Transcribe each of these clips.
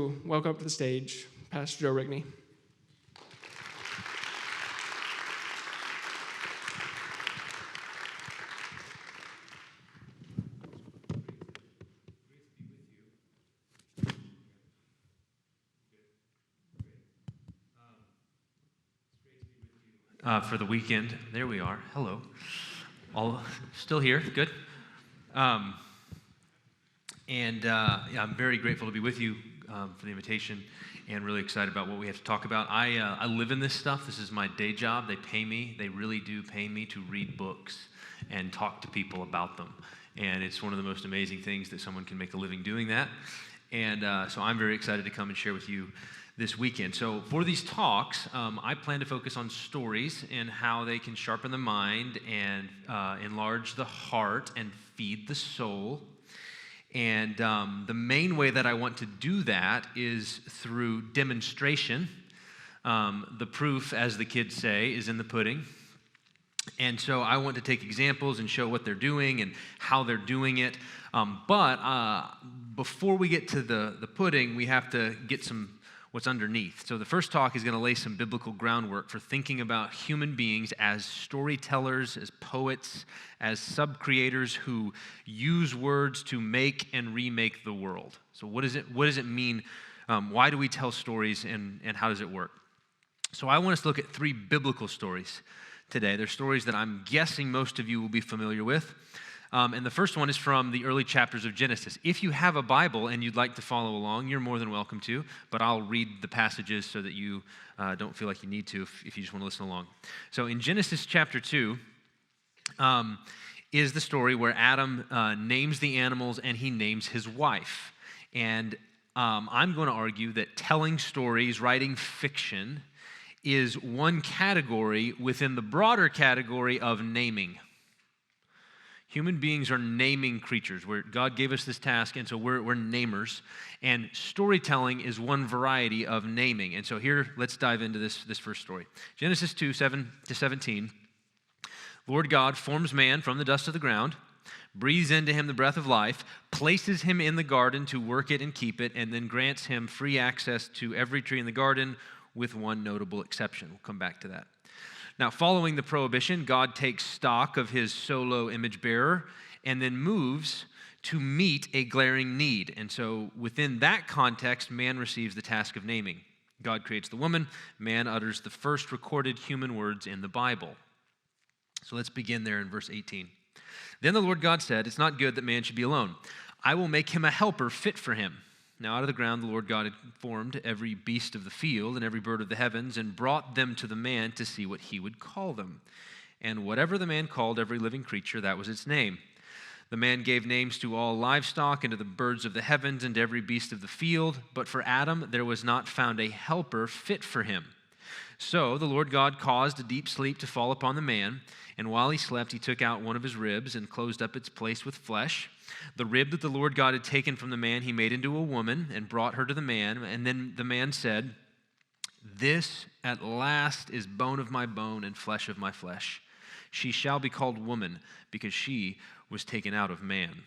Welcome up to the stage, Pastor Joe Rigney. For the weekend. There we are. Hello. All still here. Good. I'm very grateful to be with you for the invitation and really excited about what we have to talk about. I live in this stuff. This is my day job. They pay me. They really do pay me to read books and talk to people about them. And it's one of the most amazing things that someone can make a living doing that. And so I'm very excited to come and share with you this weekend. So for these talks, I plan to focus on stories and how they can sharpen the mind and enlarge the heart and feed the soul. And the main way that I want to do that is through demonstration. The proof, as the kids say, is in the pudding. And so I want to take examples and show what they're doing and how they're doing it. But before we get to the pudding, we have to get what's underneath. So the first talk is going to lay some biblical groundwork for thinking about human beings as storytellers, as poets, as sub-creators who use words to make and remake the world. So what does it mean? Why do we tell stories, and how does it work? So I want us to look at 3 biblical stories today. They're stories that I'm guessing most of you will be familiar with. And the first one is from the early chapters of Genesis. If you have a Bible and you'd like to follow along, you're more than welcome to, but I'll read the passages so that you don't feel like you need to if you just want to listen along. So in Genesis chapter 2 is the story where Adam names the animals and he names his wife. And I'm going to argue that telling stories, writing fiction, is one category within the broader category of naming. Human beings are naming creatures. God gave us this task, and so we're namers. And storytelling is one variety of naming. And so here, let's dive into this first story. Genesis 2, 7-17. Lord God forms man from the dust of the ground, breathes into him the breath of life, places him in the garden to work it and keep it, and then grants him free access to every tree in the garden with one notable exception. We'll come back to that. Now, following the prohibition, God takes stock of his solo image bearer and then moves to meet a glaring need. And so within that context, man receives the task of naming. God creates the woman. Man utters the first recorded human words in the Bible. So let's begin there in verse 18. Then the Lord God said, "It's not good that man should be alone. I will make him a helper fit for him." Now out of the ground the Lord God had formed every beast of the field and every bird of the heavens and brought them to the man to see what he would call them. And whatever the man called every living creature, that was its name. The man gave names to all livestock and to the birds of the heavens and to every beast of the field. But for Adam there was not found a helper fit for him. So the Lord God caused a deep sleep to fall upon the man, and while he slept, he took out one of his ribs and closed up its place with flesh. The rib that the Lord God had taken from the man, he made into a woman and brought her to the man. And then the man said, "This at last is bone of my bone and flesh of my flesh. She shall be called woman because she was taken out of man."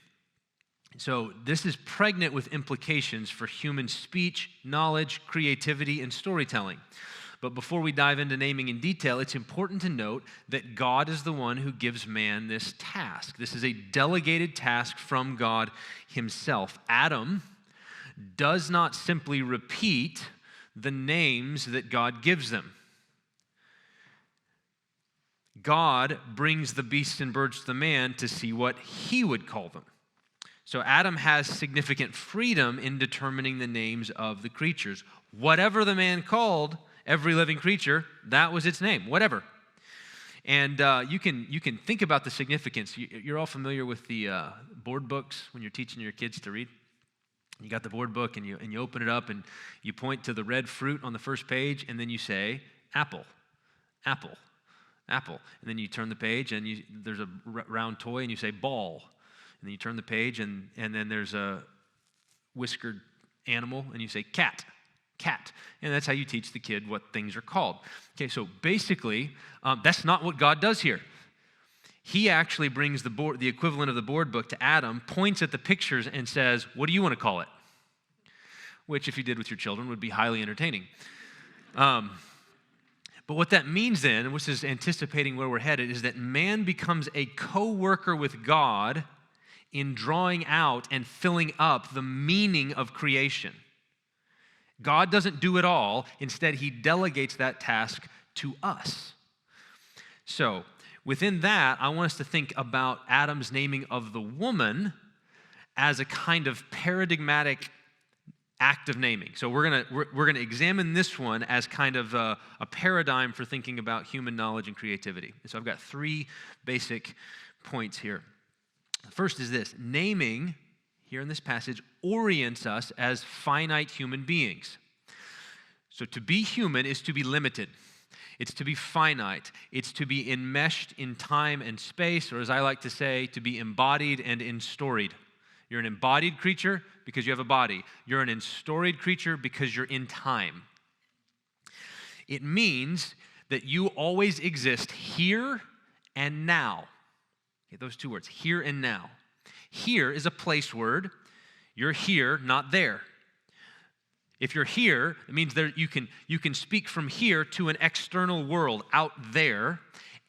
So this is pregnant with implications for human speech, knowledge, creativity, and storytelling. But before we dive into naming in detail, it's important to note that God is the one who gives man this task. This is a delegated task from God himself. Adam does not simply repeat the names that God gives them. God brings the beasts and birds to the man to see what he would call them. So Adam has significant freedom in determining the names of the creatures. Whatever the man called every living creature, that was its name, whatever. And you can think about the significance. You're all familiar with the board books when you're teaching your kids to read. You got the board book and you open it up and you point to the red fruit on the first page and then you say apple, apple, apple. And then you turn the page and there's a round toy and you say ball. And then you turn the page and then there's a whiskered animal and you say cat. Cat. And that's how you teach the kid what things are called. Okay, so basically, that's not what God does here. He actually brings the equivalent of the board book to Adam, points at the pictures and says, "What do you want to call it?" which if you did with your children would be highly entertaining. But what that means then, which is anticipating where we're headed, is that man becomes a co-worker with God in drawing out and filling up the meaning of creation. God doesn't do it all. Instead, he delegates that task to us. So, within that, I want us to think about Adam's naming of the woman as a kind of paradigmatic act of naming. So we're gonna examine this one as kind of a paradigm for thinking about human knowledge and creativity. And so I've got 3 basic points here. The first is this: naming, here in this passage, orients us as finite human beings. So to be human is to be limited. It's to be finite. It's to be enmeshed in time and space, or as I like to say, to be embodied and enstoried. You're an embodied creature because you have a body. You're an enstoried creature because you're in time. It means that you always exist here and now. Okay, those 2 words, here and now. Here is a place word. You're here, not there. If you're here, it means that you can speak from here to an external world out there,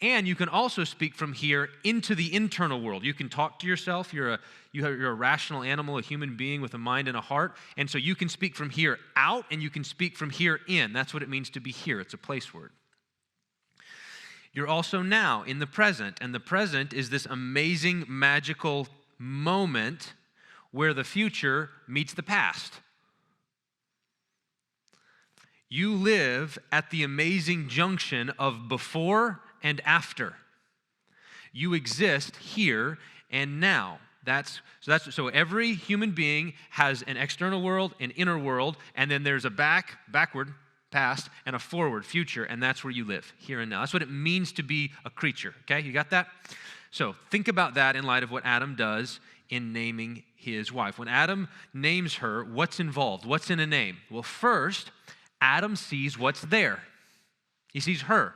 and you can also speak from here into the internal world. You can talk to yourself. You're a rational animal, a human being with a mind and a heart, and so you can speak from here out, and you can speak from here in. That's what it means to be here. It's a place word. You're also now in the present, and the present is this amazing, magical moment where the future meets the past. You live at the amazing junction of before and after. You exist here and now. So every human being has an external world, an inner world, and then there's a backward, past, and a forward, future, and that's where you live, here and now. That's what it means to be a creature, okay? You got that? So think about that in light of what Adam does in naming his wife. When Adam names her, what's involved? What's in a name? Well, first, Adam sees what's there. He sees her.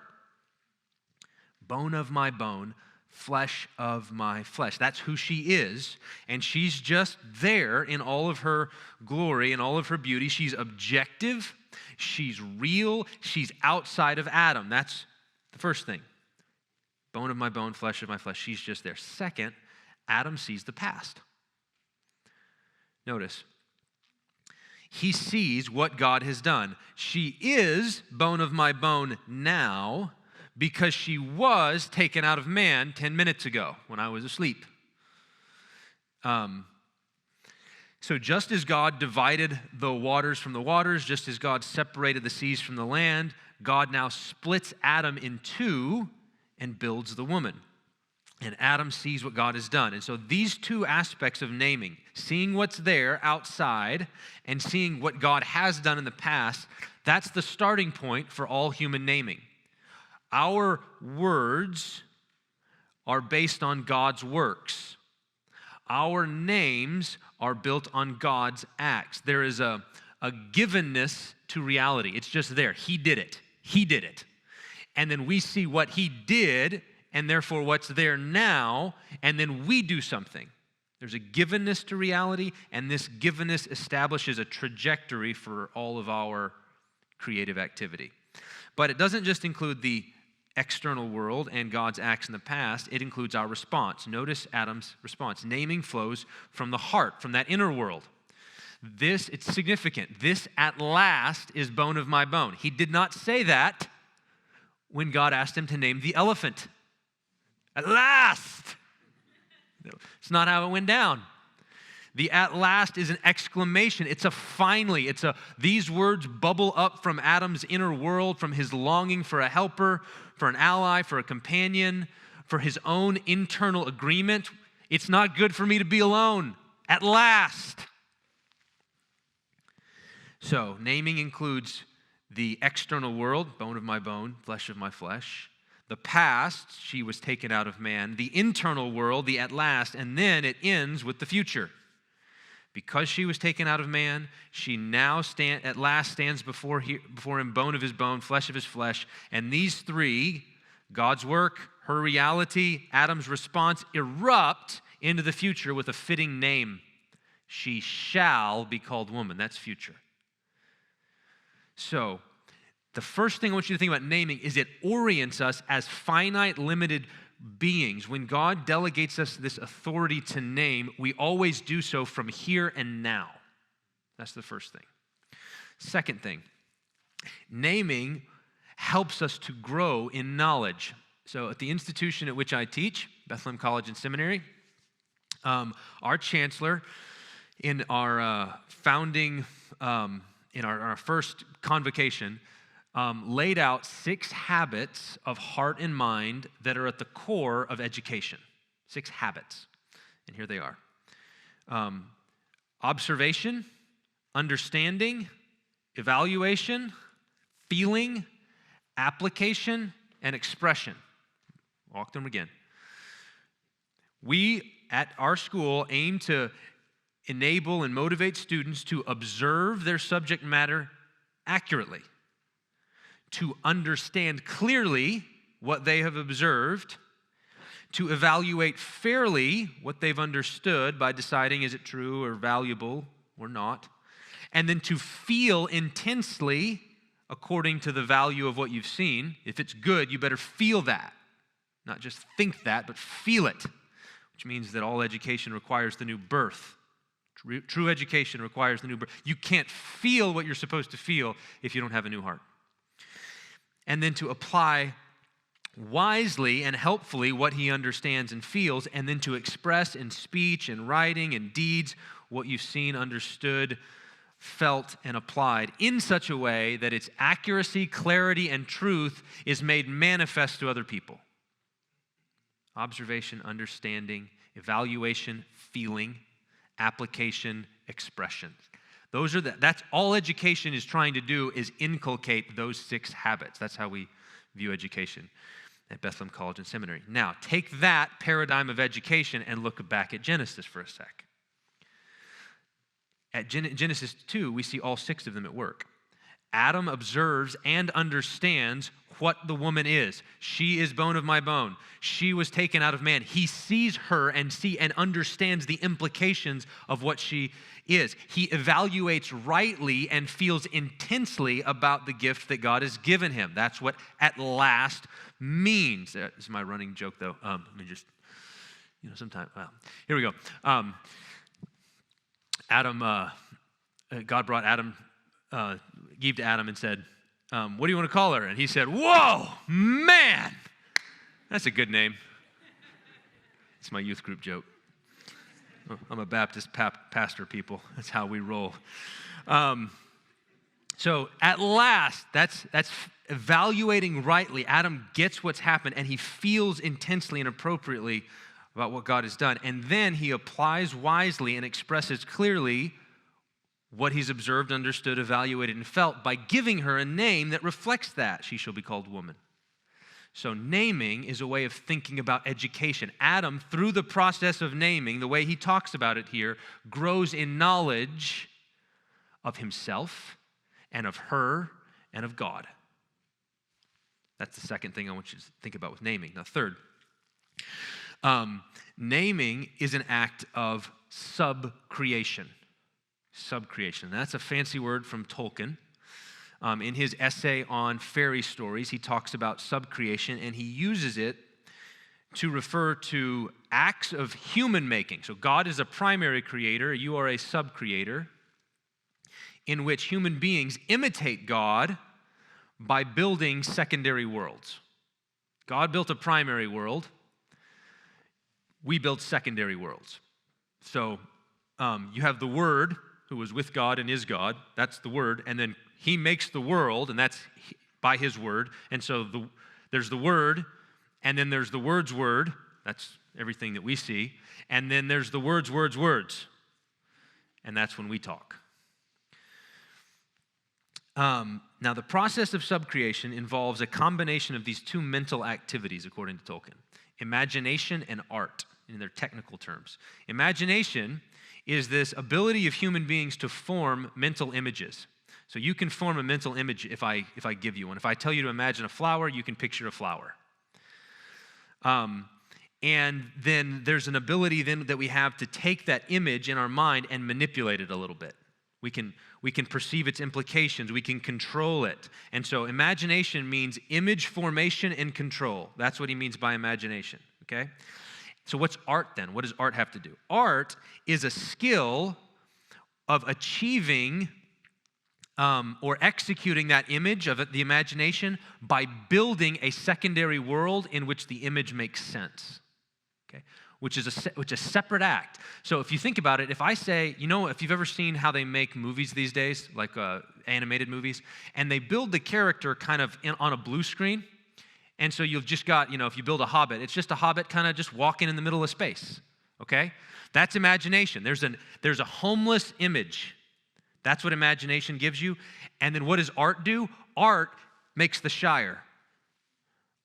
Bone of my bone, flesh of my flesh. That's who she is, and she's just there in all of her glory and all of her beauty. She's objective, she's real, she's outside of Adam. That's the first thing. Bone of my bone, flesh of my flesh. She's just there. Second, Adam sees the past. Notice, he sees what God has done. She is bone of my bone now, because she was taken out of man 10 minutes ago when I was asleep. So just as God divided the waters from the waters, just as God separated the seas from the land, God now splits Adam in 2 and builds the woman. And Adam sees what God has done. And so these 2 aspects of naming, seeing what's there outside and seeing what God has done in the past, that's the starting point for all human naming. Our words are based on God's works. Our names are built on God's acts. There is a givenness to reality. It's just there. He did it. He did it. And then we see what he did, and therefore what's there now, and then we do something. There's a givenness to reality, and this givenness establishes a trajectory for all of our creative activity. But it doesn't just include the external world and God's acts in the past, it includes our response. Notice Adam's response. Naming flows from the heart, from that inner world. It's significant. This at last is bone of my bone. He did not say that when God asked him to name the elephant. At last! No, it's not how it went down. The at last is an exclamation. It's a finally. These words bubble up from Adam's inner world, from his longing for a helper, for an ally, for a companion, for his own internal agreement. It's not good for me to be alone. At last. So, naming includes the external world, bone of my bone, flesh of my flesh. The past, she was taken out of man. The internal world, the at last, and then it ends with the future. Because she was taken out of man, she now at last stands before him, bone of his bone, flesh of his flesh. And these 3, God's work, her reality, Adam's response, erupt into the future with a fitting name. She shall be called woman. That's future. So, the first thing I want you to think about naming is it orients us as finite, limited beings. When God delegates us this authority to name, we always do so from here and now. That's the first thing. Second thing, naming helps us to grow in knowledge. So at the institution at which I teach, Bethlehem College and Seminary, our chancellor in our founding, in our first convocation, laid out 6 habits of heart and mind that are at the core of education. 6 habits. And here they are. Observation, understanding, evaluation, feeling, application, and expression. Walk them again. We, at our school, aim to enable and motivate students to observe their subject matter accurately, to understand clearly what they have observed, to evaluate fairly what they've understood by deciding is it true or valuable or not, and then to feel intensely according to the value of what you've seen. If it's good, you better feel that. Not just think that, but feel it, which means that all education requires the new birth. True education requires the new birth. You can't feel what you're supposed to feel if you don't have a new heart. And then to apply wisely and helpfully what he understands and feels, and then to express in speech and writing and deeds what you've seen, understood, felt, and applied in such a way that its accuracy, clarity, and truth is made manifest to other people. Observation, understanding, evaluation, feeling, application, expression. That's all education is trying to do, is inculcate those 6 habits. That's how we view education at Bethlehem College and Seminary. Now, take that paradigm of education and look back at Genesis for a sec. At Genesis 2, we see all 6 of them at work. Adam observes and understands what the woman is. She is bone of my bone. She was taken out of man. He sees her and understands the implications of what she is. He evaluates rightly and feels intensely about the gift that God has given him. That's what at last means. This is my running joke, though. Let me just, sometime. Well, here we go. God brought Eve to Adam and said, what do you want to call her? And he said, whoa, man, that's a good name. It's my youth group joke. I'm a Baptist pastor, people. That's how we roll. So at last, that's evaluating rightly. Adam gets what's happened, and he feels intensely and appropriately about what God has done. And then he applies wisely and expresses clearly what he's observed, understood, evaluated, and felt by giving her a name that reflects that. She shall be called woman. So naming is a way of thinking about education. Adam, through the process of naming, the way he talks about it here, grows in knowledge of himself and of her and of God. That's the second thing I want you to think about with naming. Now, third, naming is an act of subcreation. Subcreation. That's a fancy word from Tolkien. In his essay on fairy stories, he talks about subcreation, and he uses it to refer to acts of human making. So God is a primary creator, you are a subcreator, in which human beings imitate God by building secondary worlds. God built a primary world, we build secondary worlds. So you have the Word, who was with God and is God, that's the Word, and then he makes the world, and that's by his word, and so there's the Word, and then there's the Word's word, that's everything that we see, and then there's the Word's words, and that's when we talk. Now, the process of subcreation involves a combination of these 2 mental activities, according to Tolkien: imagination and art, in their technical terms. Imagination is this ability of human beings to form mental images. So you can form a mental image if I give you one. If I tell you to imagine a flower, you can picture a flower. And then there's an ability then that we have to take that image in our mind and manipulate it a little bit. We can perceive its implications. We can control it. And so imagination means image formation and control. That's what he means by imagination, okay? So what's art then? What does art have to do? Art is a skill of achieving or executing that image of the imagination by building a secondary world in which the image makes sense, okay? Which is a separate act. So if you think about it, if I say, if you've ever seen how they make movies these days, like animated movies, and they build the character kind of on a blue screen, and so you've just got, if you build a hobbit, it's just a hobbit kind of just walking in the middle of space, okay? That's imagination. There's a homeless image. That's what imagination gives you. And then what does art do? Art makes the Shire.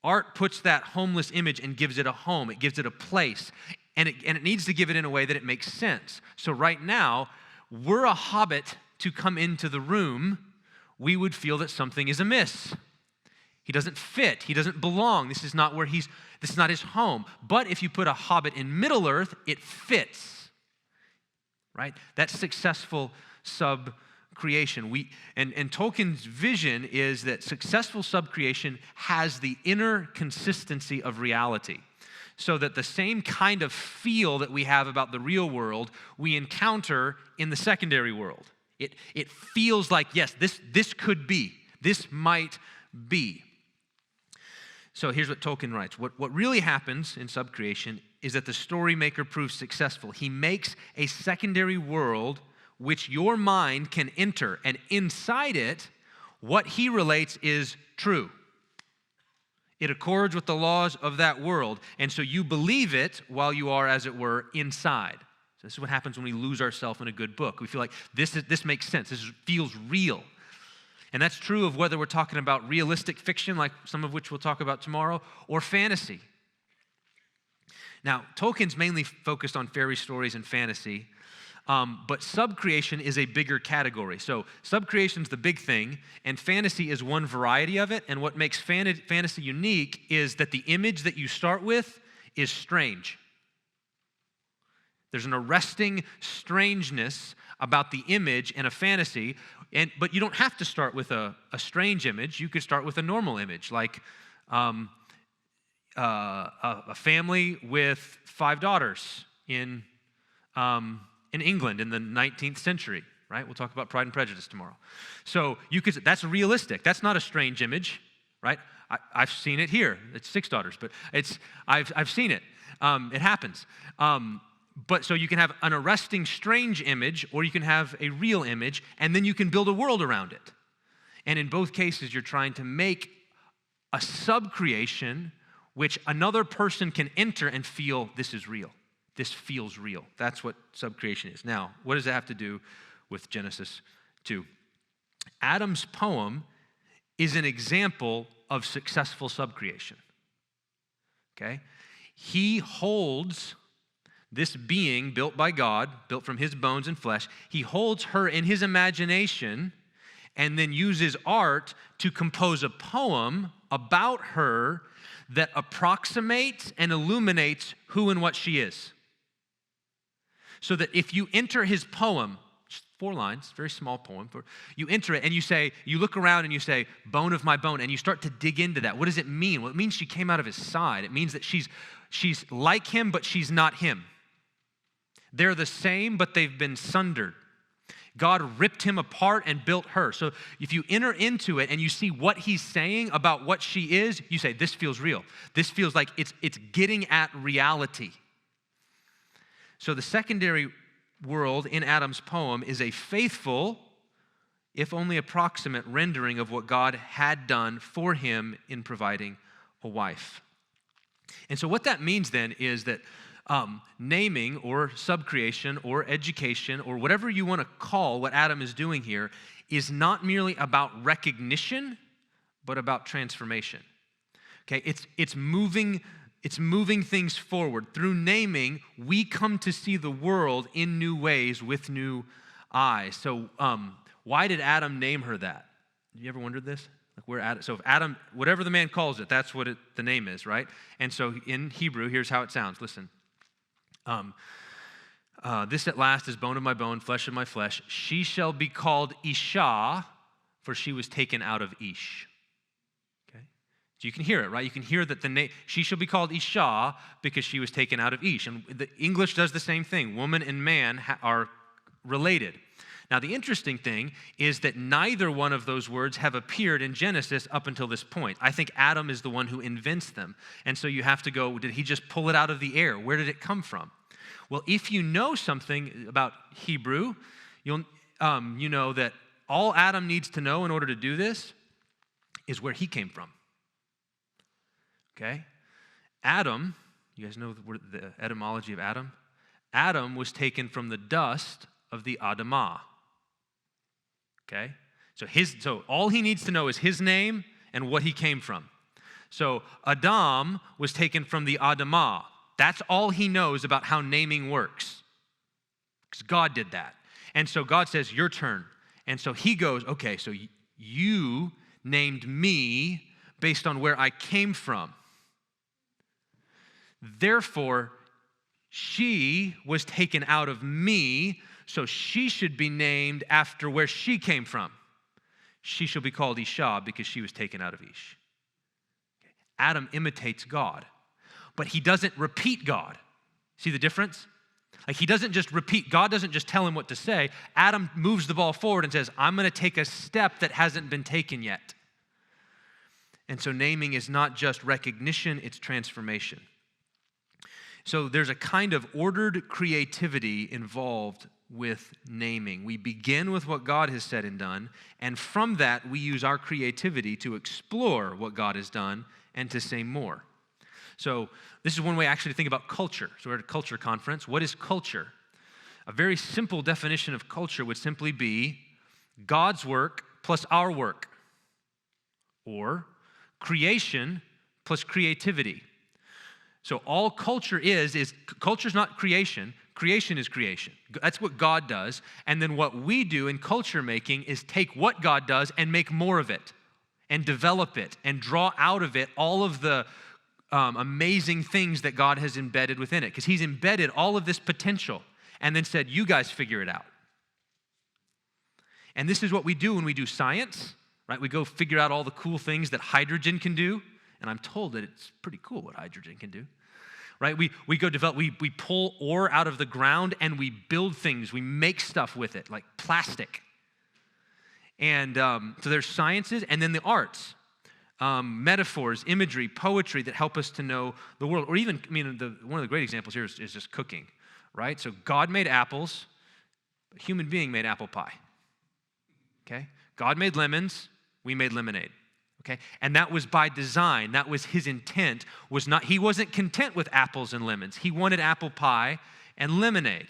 Art puts that homeless image and gives it a home. It gives it a place. And it needs to give it in a way that it makes sense. So right now, were a hobbit to come into the room, we would feel that something is amiss. He doesn't fit. He doesn't belong. This is not his home. But if you put a hobbit in Middle-earth, it fits. Right? That's successful sub-creation. And Tolkien's vision is that successful sub-creation has the inner consistency of reality, so that the same kind of feel that we have about the real world, we encounter in the secondary world. It feels like, yes, this could be, this might be. So here's what Tolkien writes. What really happens in sub-creation is that the story maker proves successful. He makes a secondary world which your mind can enter, and inside it, what he relates is true. It accords with the laws of that world, and so you believe it while you are, as it were, inside. So this is what happens when we lose ourselves in a good book. We feel like this makes sense. This feels real. And that's true of whether we're talking about realistic fiction, like some of which we'll talk about tomorrow, or fantasy. Now, Tolkien's mainly focused on fairy stories and fantasy, but subcreation is a bigger category. So subcreation's the big thing, and fantasy is one variety of it, and what makes fantasy unique is that the image that you start with is strange. There's an arresting strangeness about the image in a fantasy, but you don't have to start with a strange image. You could start with a normal image, like a family with 5 daughters in England in the 19th century, right? We'll talk about Pride and Prejudice tomorrow. So that's realistic. That's not a strange image, right? I've seen it here. It's 6 daughters, but I've seen it. It happens. But so you can have an arresting, strange image, or you can have a real image, and then you can build a world around it. And in both cases, you're trying to make a subcreation which another person can enter and feel, this is real. This feels real. That's what subcreation is. Now, what does that have to do with Genesis 2? Adam's poem is an example of successful subcreation. Okay? He holds this being built by God, built from his bones and flesh. He holds her in his imagination and then uses art to compose a poem about her that approximates and illuminates who and what she is. So that if you enter his poem, just 4 lines, very small poem, you enter it and you look around and you say, bone of my bone, and you start to dig into that. What does it mean? Well, it means she came out of his side. It means that she's like him, but she's not him. They're the same, but they've been sundered. God ripped him apart and built her. So if you enter into it and you see what he's saying about what she is, you say, this feels real. This feels like it's getting at reality. So the secondary world in Adam's poem is a faithful, if only approximate, rendering of what God had done for him in providing a wife. And so what that means then is that naming or subcreation or education or whatever you want to call what Adam is doing here is not merely about recognition, but about transformation. Okay, it's moving things forward. Through naming, we come to see the world in new ways with new eyes. So why did Adam name her that? You ever wondered this? So if Adam, whatever the man calls it, that's what the name is, right? And so in Hebrew, here's how it sounds. Listen. This at last is bone of my bone, flesh of my flesh. She shall be called Isha, for she was taken out of Ish. Okay? So you can hear it, right? You can hear that the name, she shall be called Isha because she was taken out of Ish. And the English does the same thing. Woman and man are related. Now, the interesting thing is that neither one of those words have appeared in Genesis up until this point. I think Adam is the one who invents them. And so you have to go, did he just pull it out of the air? Where did it come from? Well, if you know something about Hebrew, you know that all Adam needs to know in order to do this is where he came from. Okay? Adam, you guys know the etymology of Adam? Adam was taken from the dust of the Adamah. Okay? So all he needs to know is his name and what he came from. So Adam was taken from the Adamah. That's all he knows about how naming works. Because God did that. And so God says, your turn. And so he goes, okay, so you named me based on where I came from. Therefore, she was taken out of me, so she should be named after where she came from. She shall be called Isha because she was taken out of Ish. Adam imitates God. But he doesn't repeat God. See the difference? Like he doesn't just repeat. God doesn't just tell him what to say. Adam moves the ball forward and says, I'm going to take a step that hasn't been taken yet. And so naming is not just recognition, it's transformation. So there's a kind of ordered creativity involved with naming. We begin with what God has said and done, and from that we use our creativity to explore what God has done and to say more. So this is one way actually to think about culture. So we're at a culture conference. What is culture? A very simple definition of culture would simply be God's work plus our work, or creation plus creativity. So all culture is culture's not creation. Creation is creation. That's what God does. And then what we do in culture making is take what God does and make more of it and develop it and draw out of it all of the amazing things that God has embedded within it, because he's embedded all of this potential and then said, you guys figure it out. And this is what we do when we do science, right? We go figure out all the cool things that hydrogen can do, and I'm told that it's pretty cool what hydrogen can do, right? We go develop, we pull ore out of the ground and we build things, we make stuff with it, like plastic. And so there's sciences and then the arts. Metaphors, imagery, poetry that help us to know the world. Or even, one of the great examples here is just cooking, right? So God made apples, a human being made apple pie, okay? God made lemons, we made lemonade, okay? And that was by design. That was his intent. He wasn't content with apples and lemons. He wanted apple pie and lemonade.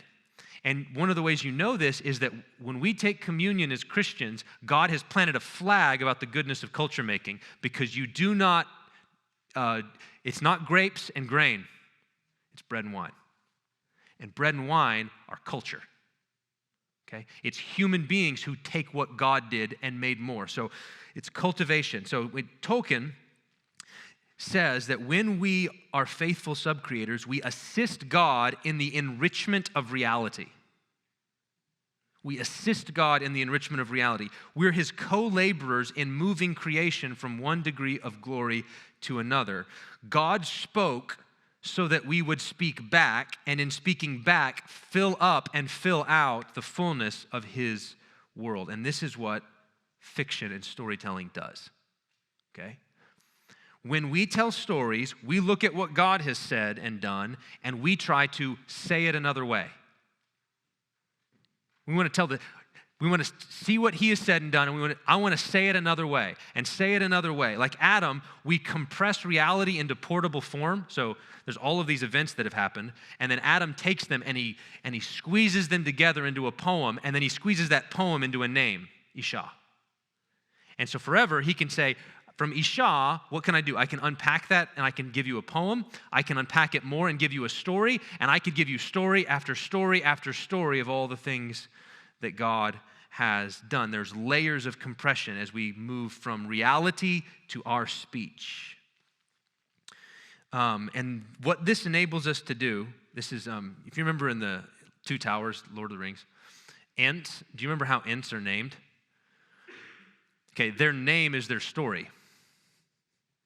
And one of the ways you know this is that when we take communion as Christians, God has planted a flag about the goodness of culture making, because you do not, it's not grapes and grain, it's bread and wine. And bread and wine are culture, okay? It's human beings who take what God did and made more. So it's cultivation. So Tolkien says that when we are faithful sub-creators, we assist God in the enrichment of reality. We assist God in the enrichment of reality. We're his co-laborers in moving creation from one degree of glory to another. God spoke so that we would speak back, and in speaking back, fill up and fill out the fullness of his world. And this is what fiction and storytelling does, okay? When we tell stories, we look at what God has said and done, and we try to say it another way. We want to see what he has said and done, and I want to say it another way, and say it another way. Like Adam, we compress reality into portable form. So there's all of these events that have happened, and then Adam takes them and he squeezes them together into a poem, and then he squeezes that poem into a name, Isha. And so forever, he can say, from Isha, what can I do? I can unpack that and I can give you a poem. I can unpack it more and give you a story. And I could give you story after story after story of all the things that God has done. There's layers of compression as we move from reality to our speech. And what this enables us to do, this is, if you remember in the Two Towers, Lord of the Rings. Ents, do you remember how Ents are named? Okay, their name is their story.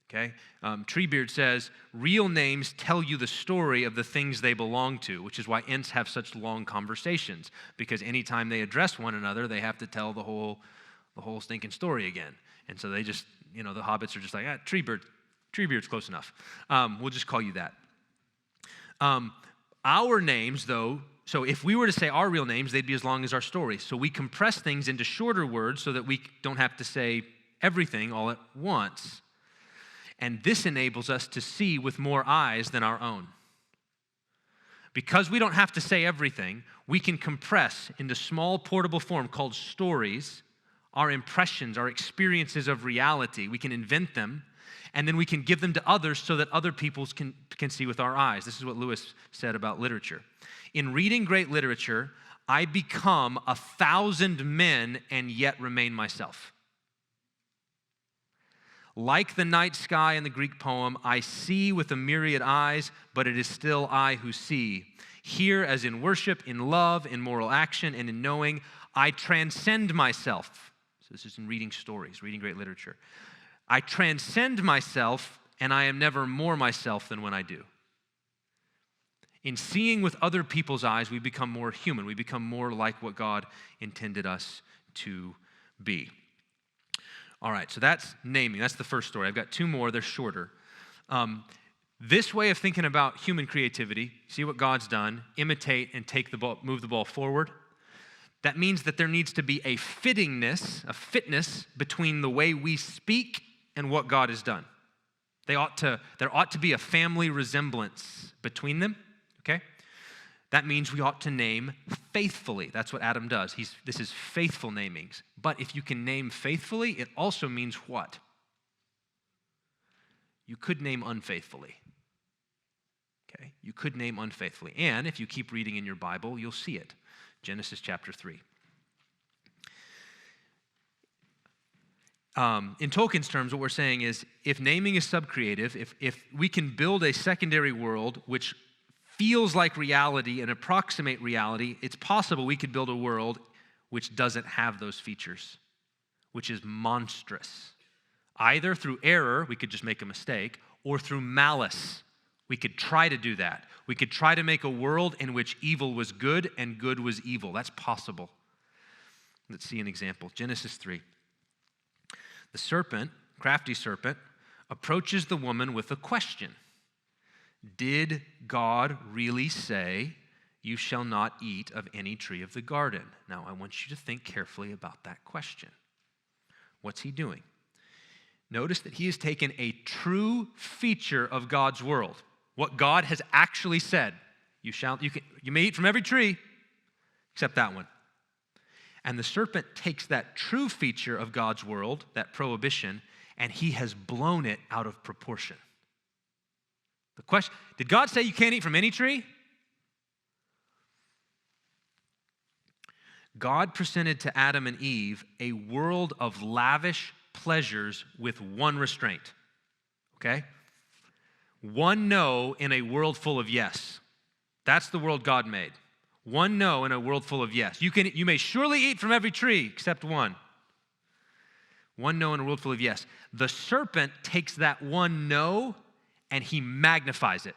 Okay, Treebeard says, real names tell you the story of the things they belong to, which is why Ents have such long conversations, because anytime they address one another, they have to tell the whole stinking story again. And so they just, the hobbits are just like, Treebeard's close enough. We'll just call you that. Our names, though, so if we were to say our real names, they'd be as long as our stories. So we compress things into shorter words so that we don't have to say everything all at once. And this enables us to see with more eyes than our own. Because we don't have to say everything, we can compress into small portable form called stories, our impressions, our experiences of reality. We can invent them, and then we can give them to others so that other people can see with our eyes. This is what Lewis said about literature. In reading great literature, I become 1,000 men and yet remain myself. Like the night sky in the Greek poem, I see with a myriad eyes, but it is still I who see. Here, as in worship, in love, in moral action, and in knowing, I transcend myself. So this is in reading stories, reading great literature. I transcend myself, and I am never more myself than when I do. In seeing with other people's eyes, we become more human. We become more like what God intended us to be. All right, so that's naming. That's the first story. I've got two more. They're shorter. This way of thinking about human creativity, see what God's done, imitate and move the ball forward. That means that there needs to be a fitness between the way we speak and what God has done. There ought to be a family resemblance between them, okay? That means we ought to name faithfully. That's what Adam does. This is faithful namings. But if you can name faithfully, it also means what? You could name unfaithfully. Okay? You could name unfaithfully. And if you keep reading in your Bible, you'll see it. Genesis chapter 3. In Tolkien's terms, what we're saying is, if naming is subcreative, if we can build a secondary world which feels like reality and approximate reality, it's possible we could build a world which doesn't have those features, which is monstrous. Either through error, we could just make a mistake, or through malice, we could try to do that. We could try to make a world in which evil was good and good was evil. That's possible. Let's see an example. Genesis 3. The serpent, crafty serpent, approaches the woman with a question. Did God really say, you shall not eat of any tree of the garden? Now, I want you to think carefully about that question. What's he doing? Notice that he has taken a true feature of God's world, what God has actually said. You may eat from every tree except that one. And the serpent takes that true feature of God's world, that prohibition, and he has blown it out of proportion. The question, did God say you can't eat from any tree? God presented to Adam and Eve a world of lavish pleasures with one restraint, okay? One no in a world full of yes. That's the world God made. One no in a world full of yes. You may surely eat from every tree except one. One no in a world full of yes. The serpent takes that one no and he magnifies it.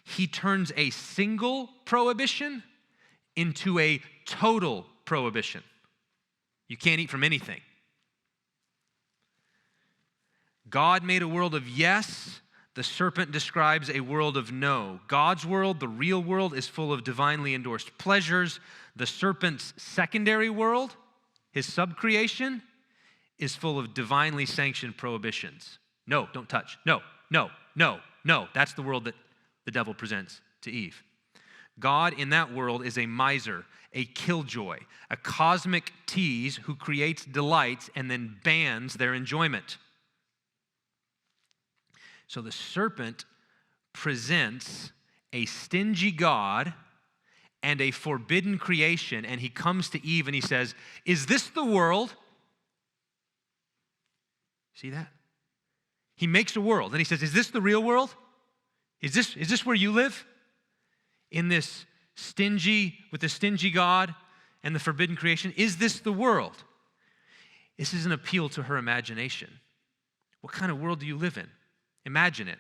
He turns a single prohibition into a total prohibition. You can't eat from anything. God made a world of yes. The serpent describes a world of no. God's world, the real world, is full of divinely endorsed pleasures. The serpent's secondary world, his subcreation, is full of divinely sanctioned prohibitions. No, don't touch. No, no, no, no. That's the world that the devil presents to Eve. God in that world is a miser, a killjoy, a cosmic tease who creates delights and then bans their enjoyment. So the serpent presents a stingy God and a forbidden creation, and he comes to Eve and he says, is this the world? See that? He makes a world, and he says, is this the real world? Is this where you live? in this with the stingy God and the forbidden creation? Is this the world? This is an appeal to her imagination. What kind of world do you live in? Imagine it.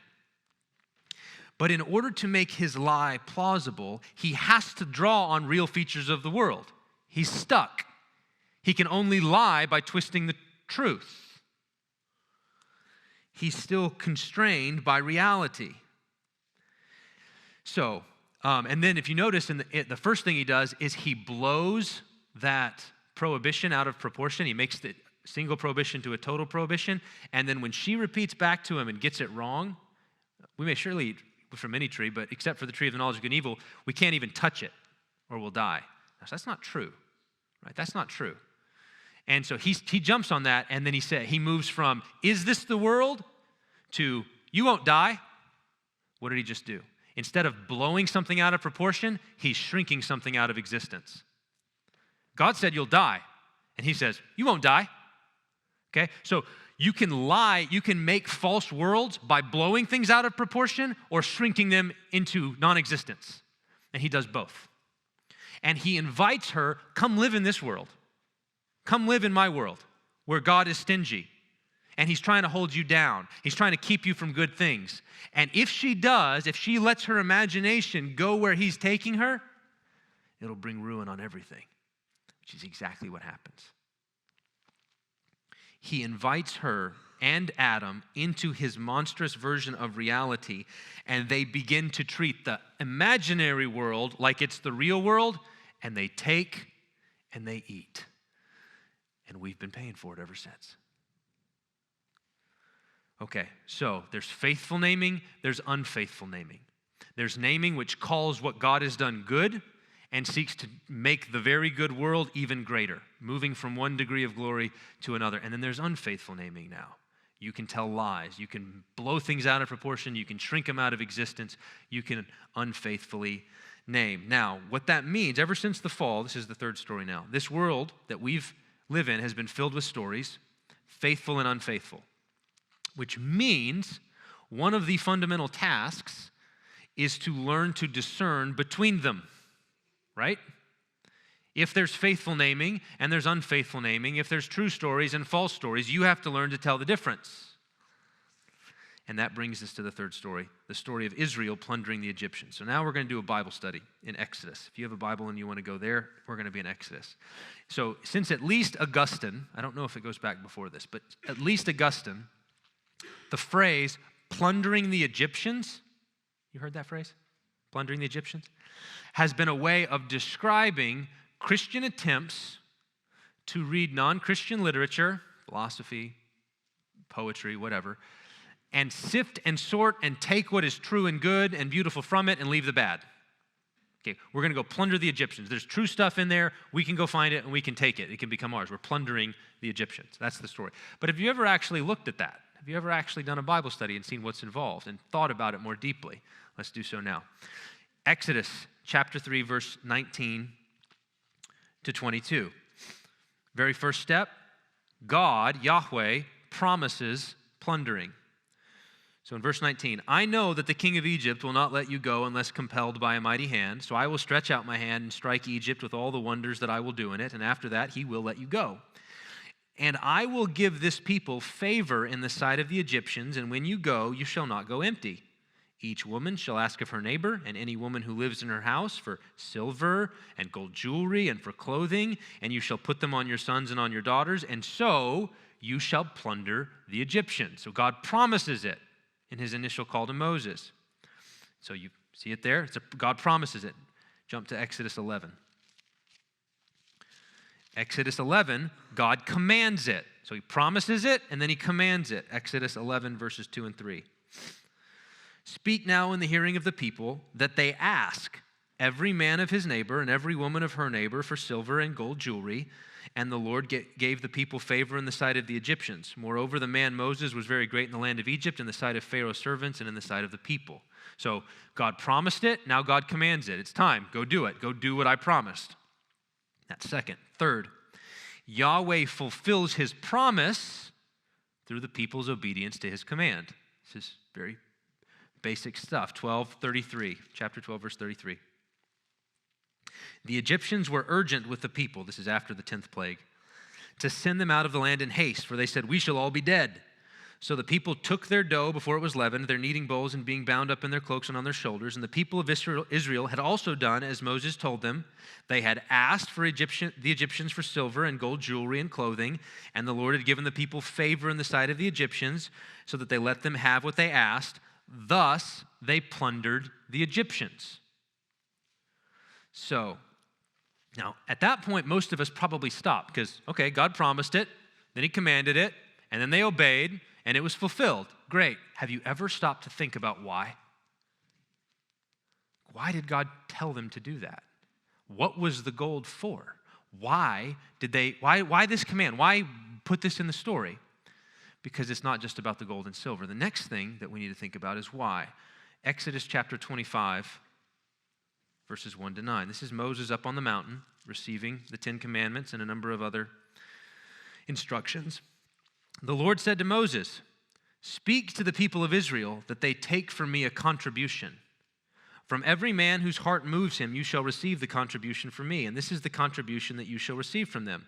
But in order to make his lie plausible, he has to draw on real features of the world. He's stuck. He can only lie by twisting the truth. He's still constrained by reality. So, and then if you notice, the first thing he does is he blows that prohibition out of proportion. He makes the single prohibition to a total prohibition. And then when she repeats back to him and gets it wrong, we may surely eat from any tree, but except for the tree of the knowledge of good and evil, we can't even touch it or we'll die. Now, that's not true, right? That's not true. And so he jumps on that, and then he moves from, is this the world, to, you won't die. What did he just do? Instead of blowing something out of proportion, he's shrinking something out of existence. God said you'll die, and he says, you won't die. Okay, so you can lie, you can make false worlds by blowing things out of proportion or shrinking them into non-existence. And he does both. And he invites her, come live in this world. Come live in my world where God is stingy. And he's trying to hold you down. He's trying to keep you from good things. And if she lets her imagination go where he's taking her, it'll bring ruin on everything, which is exactly what happens. He invites her and Adam into his monstrous version of reality, and they begin to treat the imaginary world like it's the real world, and they take and they eat. And we've been paying for it ever since. Okay, so there's faithful naming, there's unfaithful naming. There's naming which calls what God has done good and seeks to make the very good world even greater, moving from one degree of glory to another. And then there's unfaithful naming now. You can tell lies. You can blow things out of proportion. You can shrink them out of existence. You can unfaithfully name. Now, what that means, ever since the fall, this is the third story now, this world that we live in has been filled with stories, faithful and unfaithful, which means one of the fundamental tasks is to learn to discern between them. Right? If there's faithful naming and there's unfaithful naming, if there's true stories and false stories, you have to learn to tell the difference. And that brings us to the third story, the story of Israel plundering the Egyptians. So now we're going to do a Bible study in Exodus. If you have a Bible and you want to go there, we're going to be in Exodus. So since at least Augustine, I don't know if it goes back before this, but at least Augustine, the phrase plundering the Egyptians, you heard that phrase? Plundering the Egyptians? Has been a way of describing Christian attempts to read non-Christian literature, philosophy, poetry, whatever, and sift and sort and take what is true and good and beautiful from it and leave the bad. Okay, we're going to go plunder the Egyptians. There's true stuff in there. We can go find it and we can take it. It can become ours. We're plundering the Egyptians. That's the story. But have you ever actually looked at that? Have you ever actually done a Bible study and seen what's involved and thought about it more deeply? Let's do so now. Exodus chapter 3, verse 19 to 22. Very first step, God, Yahweh, promises plundering. So in verse 19, I know that the king of Egypt will not let you go unless compelled by a mighty hand. So I will stretch out my hand and strike Egypt with all the wonders that I will do in it. And after that, he will let you go. And I will give this people favor in the sight of the Egyptians. And when you go, you shall not go empty. Each woman shall ask of her neighbor and any woman who lives in her house for silver and gold jewelry and for clothing, and you shall put them on your sons and on your daughters, and so you shall plunder the Egyptians. So God promises it in his initial call to Moses. So you see it there? God promises it. Jump to Exodus 11. Exodus 11, God commands it. So he promises it, and then he commands it. Exodus 11, verses 2 and 3. Speak now in the hearing of the people that they ask every man of his neighbor and every woman of her neighbor for silver and gold jewelry. And the Lord gave the people favor in the sight of the Egyptians. Moreover, the man Moses was very great in the land of Egypt, in the sight of Pharaoh's servants, and in the sight of the people. So God promised it, now God commands it. It's time, go do it. Go do what I promised. That's second. Third, Yahweh fulfills his promise through the people's obedience to his command. This is very basic stuff. Chapter 12, verse 33. The Egyptians were urgent with the people, this is after the 10th plague, to send them out of the land in haste, for they said, we shall all be dead. So the people took their dough before it was leavened, their kneading bowls and being bound up in their cloaks and on their shoulders. And the people of Israel had also done as Moses told them. They had asked for the Egyptians for silver and gold jewelry and clothing, and the Lord had given the people favor in the sight of the Egyptians, so that they let them have what they asked. Thus they plundered the Egyptians. So, now at that point, most of us probably stopped because, okay, God promised it, then he commanded it, and then they obeyed, and it was fulfilled. Great. Have you ever stopped to think about why? Why did God tell them to do that? What was the gold for? Why this command? Why put this in the story? Because it's not just about the gold and silver. The next thing that we need to think about is why. Exodus chapter 25, verses 1 to 9. This is Moses up on the mountain, receiving the 10 Commandments and a number of other instructions. The Lord said to Moses, speak to the people of Israel that they take from me a contribution. From every man whose heart moves him, you shall receive the contribution from me. And this is the contribution that you shall receive from them: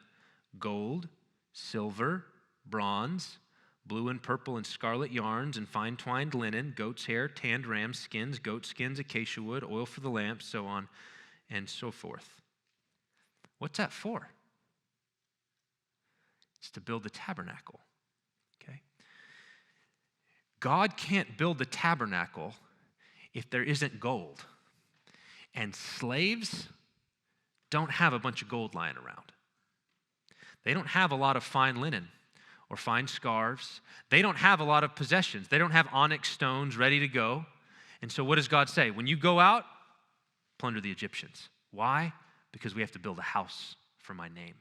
gold, silver, bronze, blue and purple and scarlet yarns and fine twined linen, goat's hair, tanned ram skins, goat skins, acacia wood, oil for the lamps, so on and so forth. What's that for? It's to build the tabernacle. Okay? God can't build the tabernacle if there isn't gold. And slaves don't have a bunch of gold lying around. They don't have a lot of fine linen or fine scarves. They don't have a lot of possessions. They don't have onyx stones ready to go. And so what does God say? When you go out, plunder the Egyptians. Why? Because we have to build a house for my name.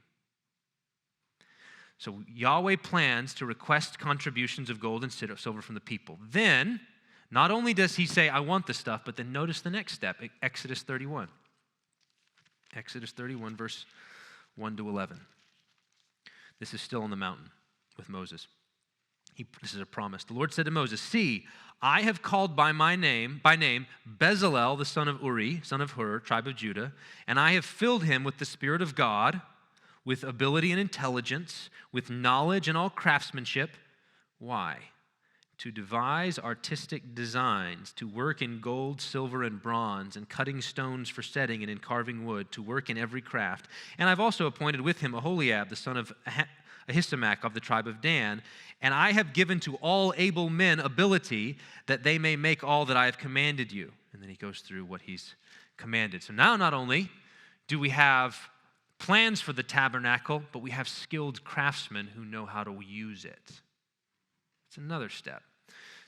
So Yahweh plans to request contributions of gold and silver from the people. Then, not only does he say, I want the stuff, but then notice the next step, Exodus 31. Exodus 31, verse 1 to 11. This is still on the mountain with Moses. This is a promise. The Lord said to Moses, see, I have called by name, Bezalel, the son of Uri, son of Hur, tribe of Judah, and I have filled him with the Spirit of God, with ability and intelligence, with knowledge and all craftsmanship. Why? To devise artistic designs, to work in gold, silver, and bronze, and cutting stones for setting and in carving wood, to work in every craft. And I've also appointed with him Aholiab, the son of Ahisamach of the tribe of Dan, and I have given to all able men ability that they may make all that I have commanded you. And then he goes through what he's commanded. So now not only do we have plans for the tabernacle, but we have skilled craftsmen who know how to use it. It's another step.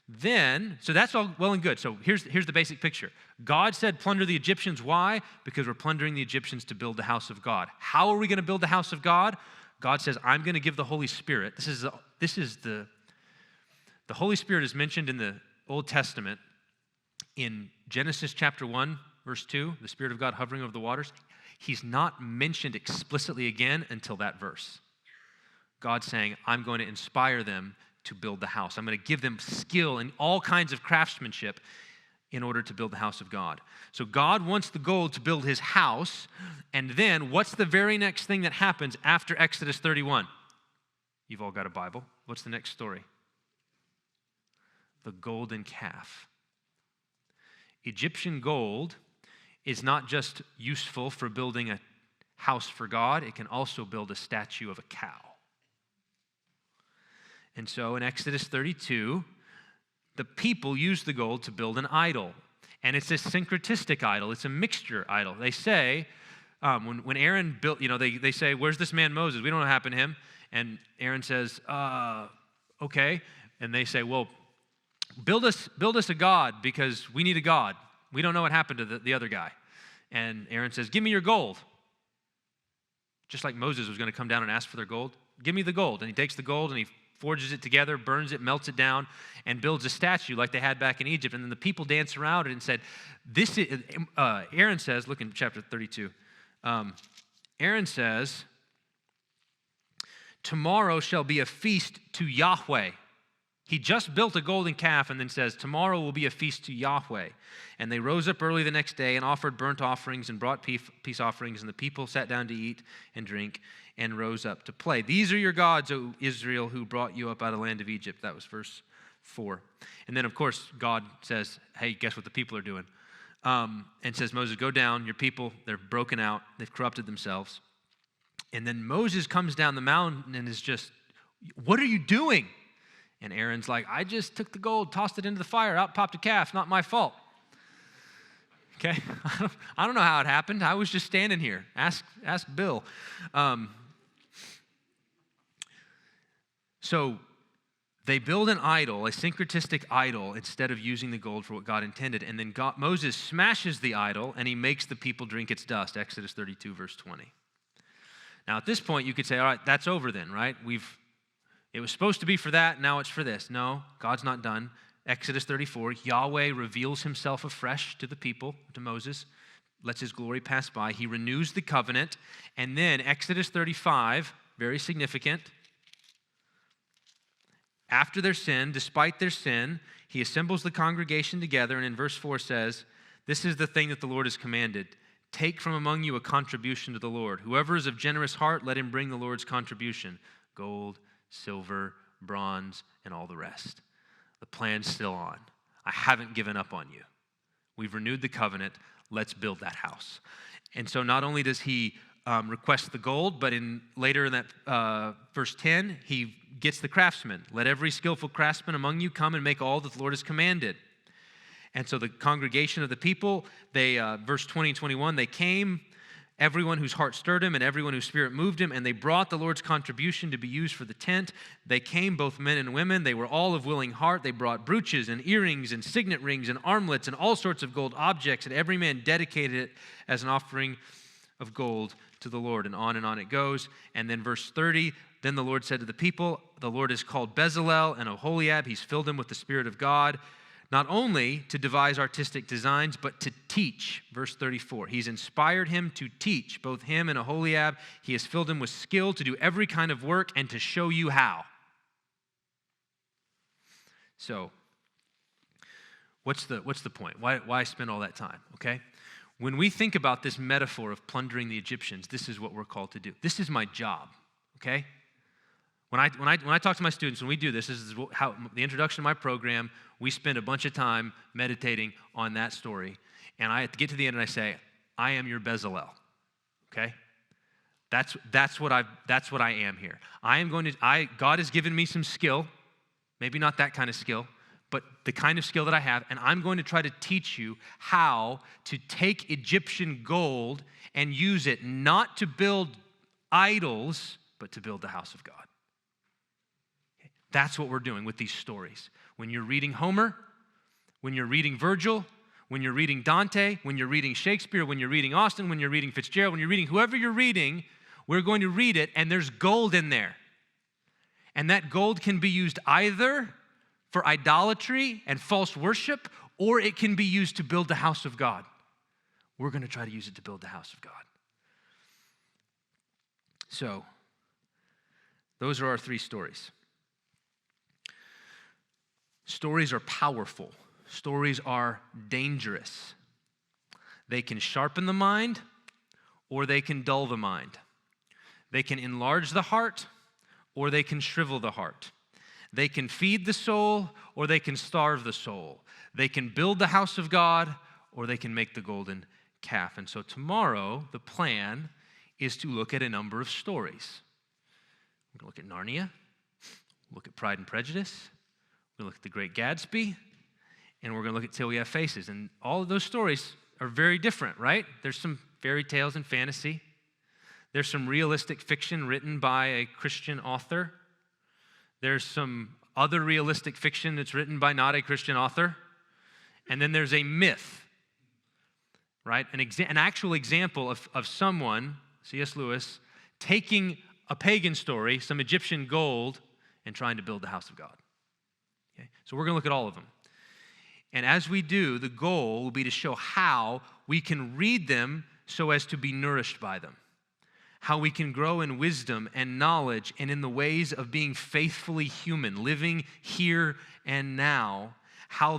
Then, so that's all well and good. So here's the basic picture. God said plunder the Egyptians. Why? Because we're plundering the Egyptians to build the house of God. How are we going to build the house of God? God says, I'm going to give the Holy Spirit. The Holy Spirit is mentioned in the Old Testament in Genesis chapter 1, verse 2, the Spirit of God hovering over the waters. He's not mentioned explicitly again until that verse. God's saying, I'm going to inspire them to build the house. I'm going to give them skill in all kinds of craftsmanship in order to build the house of God. So God wants the gold to build his house, and then what's the very next thing that happens after Exodus 31? You've all got a Bible. What's the next story? The golden calf. Egyptian gold is not just useful for building a house for God, it can also build a statue of a cow. And so in Exodus 32, the people use the gold to build an idol. And it's a syncretistic idol. It's a mixture idol. They say, when Aaron built, they say, where's this man Moses? We don't know what happened to him. And Aaron says, okay. And they say, well, build us a god because we need a god. We don't know what happened to the other guy. And Aaron says, give me your gold. Just like Moses was going to come down and ask for their gold. Give me the gold. And he takes the gold and he forges it together, burns it, melts it down, and builds a statue like they had back in Egypt. And then the people dance around it and said, "This is." Aaron says, look in chapter 32. Aaron says, "Tomorrow shall be a feast to Yahweh." He just built a golden calf and then says, tomorrow will be a feast to Yahweh. And they rose up early the next day and offered burnt offerings and brought peace offerings, and the people sat down to eat and drink and rose up to play. These are your gods, O Israel, who brought you up out of the land of Egypt. That was verse 4. And then, of course, God says, hey, guess what the people are doing? And says, Moses, go down. Your people, they're broken out. They've corrupted themselves. And then Moses comes down the mountain and is just, what are you doing? And Aaron's like, I just took the gold, tossed it into the fire, out popped a calf, not my fault. Okay? I don't know how it happened. I was just standing here. Ask Bill. So they build an idol, a syncretistic idol, instead of using the gold for what God intended. And then Moses smashes the idol, and he makes the people drink its dust, Exodus 32, verse 20. Now, at this point, you could say, all right, that's over then, right? It was supposed to be for that, now it's for this. No, God's not done. Exodus 34, Yahweh reveals himself afresh to the people, to Moses, lets his glory pass by. He renews the covenant. And then Exodus 35, very significant. After their sin, despite their sin, he assembles the congregation together, and in verse 4 says, this is the thing that the Lord has commanded. Take from among you a contribution to the Lord. Whoever is of generous heart, let him bring the Lord's contribution. Gold, silver, bronze, and all the rest. The plan's still on. I haven't given up on you. We've renewed the covenant. Let's build that house. And so not only does he request the gold, but later in that verse 10, he gets the craftsmen. Let every skillful craftsman among you come and make all that the Lord has commanded. And so the congregation of the people, they verse 20 and 21, they came, everyone whose heart stirred him and everyone whose spirit moved him, and they brought the Lord's contribution to be used for the tent. They came, both men and women. They were all of willing heart. They brought brooches and earrings and signet rings and armlets and all sorts of gold objects, and every man dedicated it as an offering of gold to the Lord. And on it goes. And then verse 30, then the Lord said to the people, the Lord is called Bezalel and Oholiab. He's filled them with the Spirit of God, not only to devise artistic designs, but to teach. Verse 34, he's inspired him to teach, both him and Oholiab. He has filled him with skill to do every kind of work and to show you how. So, what's the point? Why spend all that time, okay? When we think about this metaphor of plundering the Egyptians, this is what we're called to do. This is my job, okay? When I talk to my students, when we do this is how the introduction to my program, we spend a bunch of time meditating on that story. And I have to get to the end and I say, I am your Bezalel. Okay? That's what I am here. God has given me some skill, maybe not that kind of skill, but the kind of skill that I have, and I'm going to try to teach you how to take Egyptian gold and use it not to build idols, but to build the house of God. That's what we're doing with these stories. When you're reading Homer, when you're reading Virgil, when you're reading Dante, when you're reading Shakespeare, when you're reading Austen, when you're reading Fitzgerald, when you're reading whoever you're reading, we're going to read it, and there's gold in there. And that gold can be used either for idolatry and false worship, or it can be used to build the house of God. We're going to try to use it to build the house of God. So, those are our three stories. Stories are powerful. Stories are dangerous. They can sharpen the mind, or they can dull the mind. They can enlarge the heart, or they can shrivel the heart. They can feed the soul, or they can starve the soul. They can build the house of God, or they can make the golden calf. And so tomorrow, the plan is to look at a number of stories. We're going to look at Narnia, look at Pride and Prejudice, we're going to look at The Great Gatsby, and we're going to look at Till We Have Faces. And all of those stories are very different, right? There's some fairy tales and fantasy. There's some realistic fiction written by a Christian author. There's some other realistic fiction that's written by not a Christian author. And then there's a myth, right? An actual example of someone, C.S. Lewis, taking a pagan story, some Egyptian gold, and trying to build the house of God. Okay? So we're going to look at all of them. And as we do, the goal will be to show how we can read them so as to be nourished by them. how we can grow in wisdom and knowledge and in the ways of being faithfully human, living here and now, how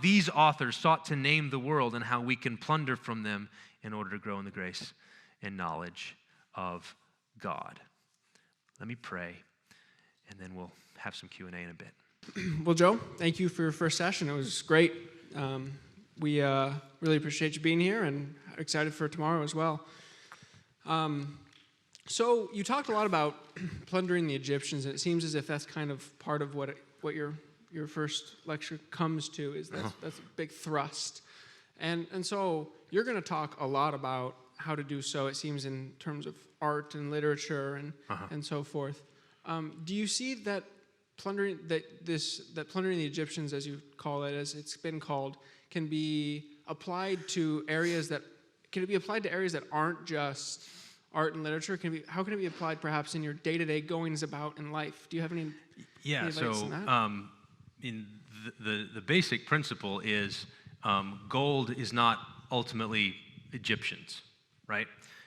these authors sought to name the world and how we can plunder from them in order to grow in the grace and knowledge of God. Let me pray, and then we'll have some Q&A in a bit. Well, Joe, thank you for your first session. It was great. We really appreciate you being here and excited for tomorrow as well. So you talked a lot about plundering the Egyptians, and it seems as if that's kind of part of what your first lecture comes to, is that's a big thrust. And so you're going to talk a lot about how to do so, it seems, in terms of art and literature and so forth. Do you see that plundering the Egyptians, as you call it, as it's been called, can be applied to areas that aren't just art and literature? How can it be applied perhaps in your day-to-day goings about in life? Do you have any advice on that? In the basic principle is gold is not ultimately Egyptians, right?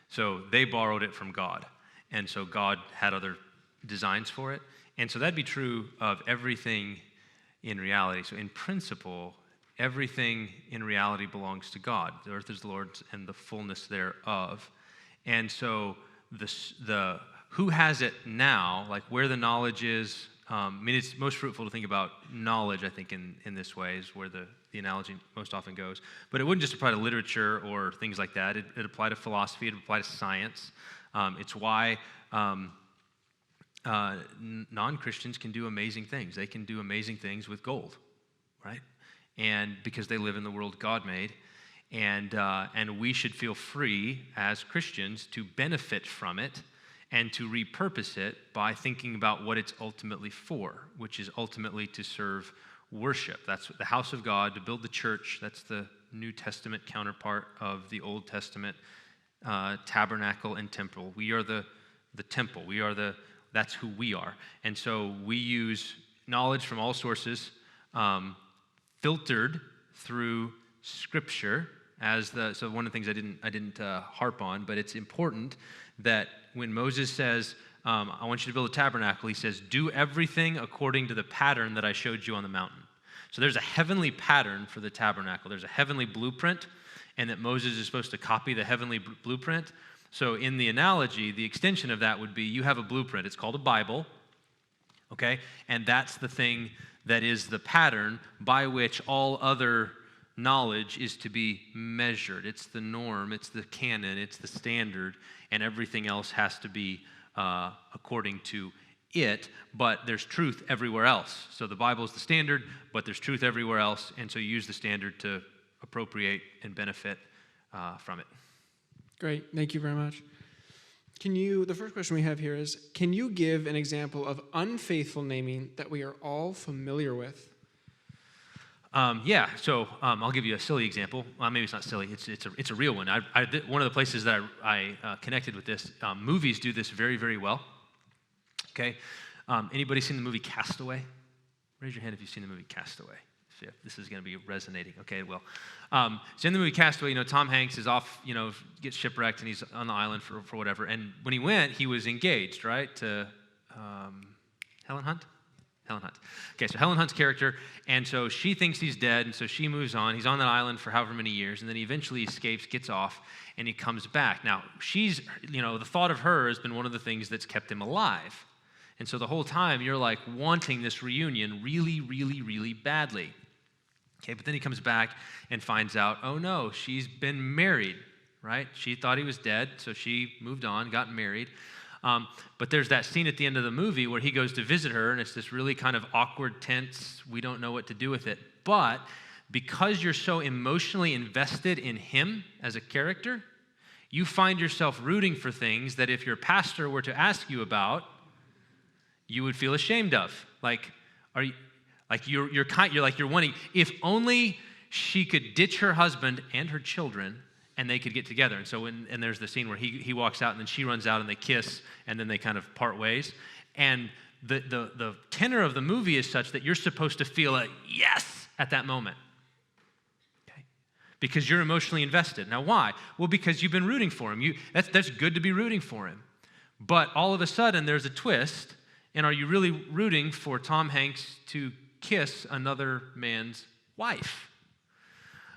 So they borrowed it from God, and so God had other designs for it. And so that'd be true of everything in reality. So in principle, everything in reality belongs to God. The earth is the Lord's and the fullness thereof. And so the who has it now, like where the knowledge is, it's most fruitful to think about knowledge, I think, in this way, is where the analogy most often goes. But it wouldn't just apply to literature or things like that. It apply to philosophy. It apply to science. It's why non-Christians can do amazing things. They can do amazing things with gold, right? And because they live in the world God made. And we should feel free as Christians to benefit from it and to repurpose it by thinking about what it's ultimately for, which is ultimately to serve worship. That's the house of God, to build the church. That's the New Testament counterpart of the Old Testament tabernacle and temple. We are the temple. That's who we are. And so we use knowledge from all sources, filtered through Scripture. So one of the things I didn't harp on, but it's important that when Moses says, I want you to build a tabernacle, he says, do everything according to the pattern that I showed you on the mountain. So there's a heavenly pattern for the tabernacle. There's a heavenly blueprint, and that Moses is supposed to copy the heavenly blueprint. So in the analogy, the extension of that would be you have a blueprint. It's called a Bible, okay? And that's the thing that is the pattern by which all other knowledge is to be measured. It's the norm, it's the canon, it's the standard, and everything else has to be according to it, but there's truth everywhere else. So the Bible is the standard, but there's truth everywhere else, and so you use the standard to appropriate and benefit from it. Great, thank you very much. The first question we have here is, can you give an example of unfaithful naming that we are all familiar with? So I'll give you a silly example. Maybe it's not silly. It's a real one. One of the places that I connected with this, movies do this very, very well. Okay, anybody seen the movie Castaway? Raise your hand if you've seen the movie Castaway. So this is going to be resonating. Okay, well, so in the movie Castaway, Tom Hanks is off, gets shipwrecked, and he's on the island for whatever. And when he went, he was engaged, right, to Helen Hunt. Okay, so Helen Hunt's character, and so she thinks he's dead, and so she moves on. He's on that island for however many years, and then he eventually escapes, gets off, and he comes back. Now, she's, the thought of her has been one of the things that's kept him alive. And so the whole time, you're like wanting this reunion really, really, really badly. Okay, but then he comes back and finds out, oh no, she's been married, right? She thought he was dead, so she moved on, got married. But there's that scene at the end of the movie where he goes to visit her, and it's this really kind of awkward, tense, we don't know what to do with it. But because you're so emotionally invested in him as a character, you find yourself rooting for things that if your pastor were to ask you about, you would feel ashamed of. You're wanting, if only she could ditch her husband and her children, and they could get together. And so and there's the scene where he walks out, and then she runs out, and they kiss, and then they kind of part ways. And the tenor of the movie is such that you're supposed to feel a yes at that moment. Okay? Because you're emotionally invested. Now why? Well, because you've been rooting for him. That's good to be rooting for him. But all of a sudden, there's a twist, and are you really rooting for Tom Hanks to kiss another man's wife?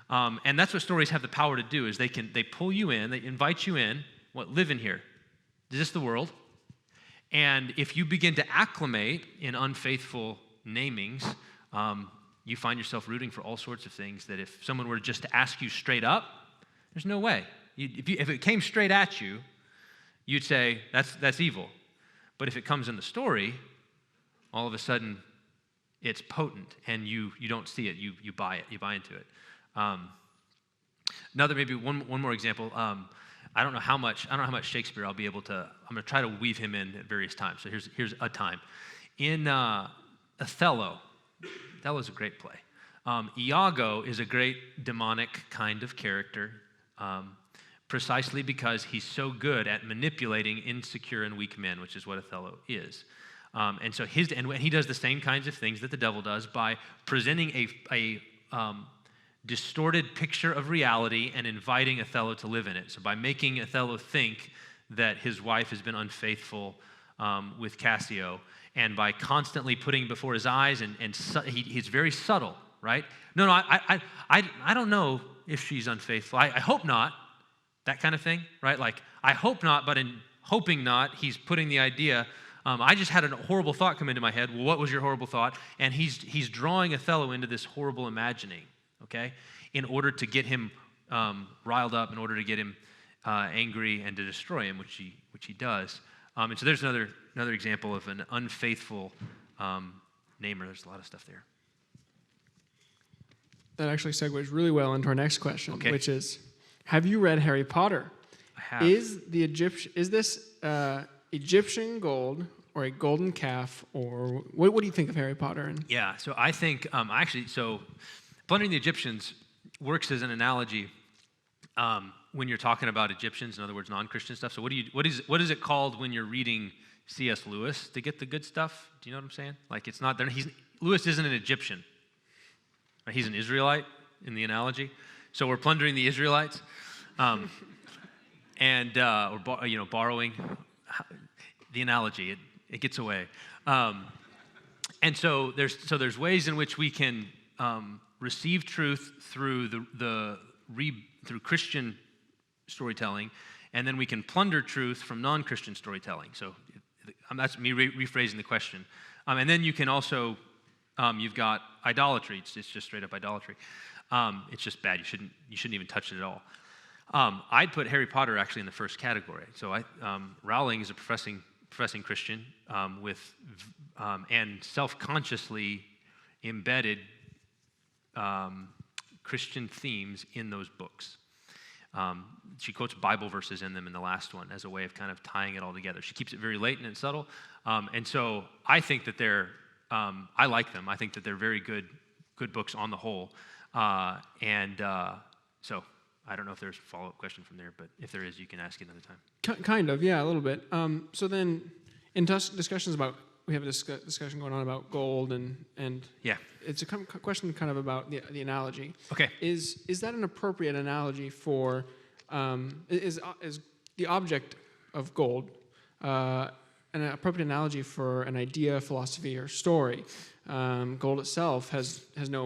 And that's what stories have the power to do, is they pull you in, they invite you in, live in here. Is this the world? And if you begin to acclimate in unfaithful namings, you find yourself rooting for all sorts of things that if someone were just to ask you straight up, there's no way. If it came straight at you, you'd say, that's evil. But if it comes in the story, all of a sudden, it's potent, and you don't see it. You buy it. You buy into it. Maybe one more example. I don't know how much Shakespeare I'll be able to. I'm going to try to weave him in at various times. So here's a time. In Othello, Othello's a great play. Iago is a great demonic kind of character, precisely because he's so good at manipulating insecure and weak men, which is what Othello is. And so he does the same kinds of things that the devil does by presenting a distorted picture of reality and inviting Othello to live in it. So by making Othello think that his wife has been unfaithful with Cassio, and by constantly putting before his eyes, he's very subtle, right? No, I don't know if she's unfaithful. I hope not, that kind of thing, right? Like, I hope not, but in hoping not, he's putting the idea, I just had a horrible thought come into my head. Well, what was your horrible thought? And he's drawing Othello into this horrible imagining, okay, in order to get him riled up, in order to get him angry and to destroy him, which he does. And so there's another example of an unfaithful namer. There's a lot of stuff there. That actually segues really well into our next question, okay. Which is, have you read Harry Potter? I have. Is this Egyptian gold or a golden calf, or what do you think of Harry Potter? Yeah, so I think Plundering the Egyptians works as an analogy when you're talking about Egyptians, in other words, non-Christian stuff. So what is it called when you're reading C.S. Lewis to get the good stuff? Do you know what I'm saying? Like, it's not there. Lewis isn't an Egyptian. Right? He's an Israelite in the analogy. So we're plundering the Israelites, or borrowing the analogy. It gets away, and so there's ways in which we can receive truth through through Christian storytelling, and then we can plunder truth from non-Christian storytelling. So that's me rephrasing the question. And then you can also you've got idolatry. It's just straight up idolatry. It's just bad. You shouldn't even touch it at all. I'd put Harry Potter actually in the first category. So Rowling is a professing Christian with and self-consciously embedded Christian themes in those books. She quotes Bible verses in them in the last one as a way of kind of tying it all together. She keeps it very latent and subtle, and so I think that I like them. I think that they're very good books on the whole, so I don't know if there's a follow-up question from there, but if there is, you can ask it another time. Kind of, yeah, a little bit. So then, in discussions about, we have a discussion going on about gold, and yeah, it's a question kind of about the analogy. Okay. Is that an appropriate analogy for, is the object of gold an appropriate analogy for an idea, philosophy, or story? Gold itself has no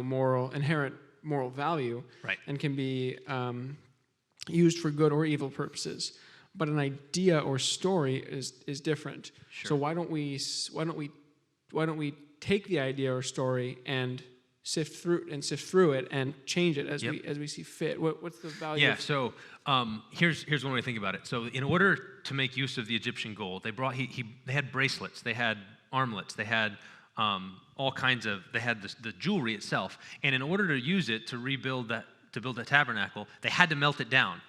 inherent moral value, right, and can be used for good or evil purposes. But an idea or story is different. Sure. So why don't we take the idea or story and sift through it and change it as we see fit? What's the value? Yeah. So here's one way to think about it. So in order to make use of the Egyptian gold, they had bracelets, they had armlets, they had all kinds of, they had the jewelry itself, and in order to use it to build the tabernacle, they had to melt it down.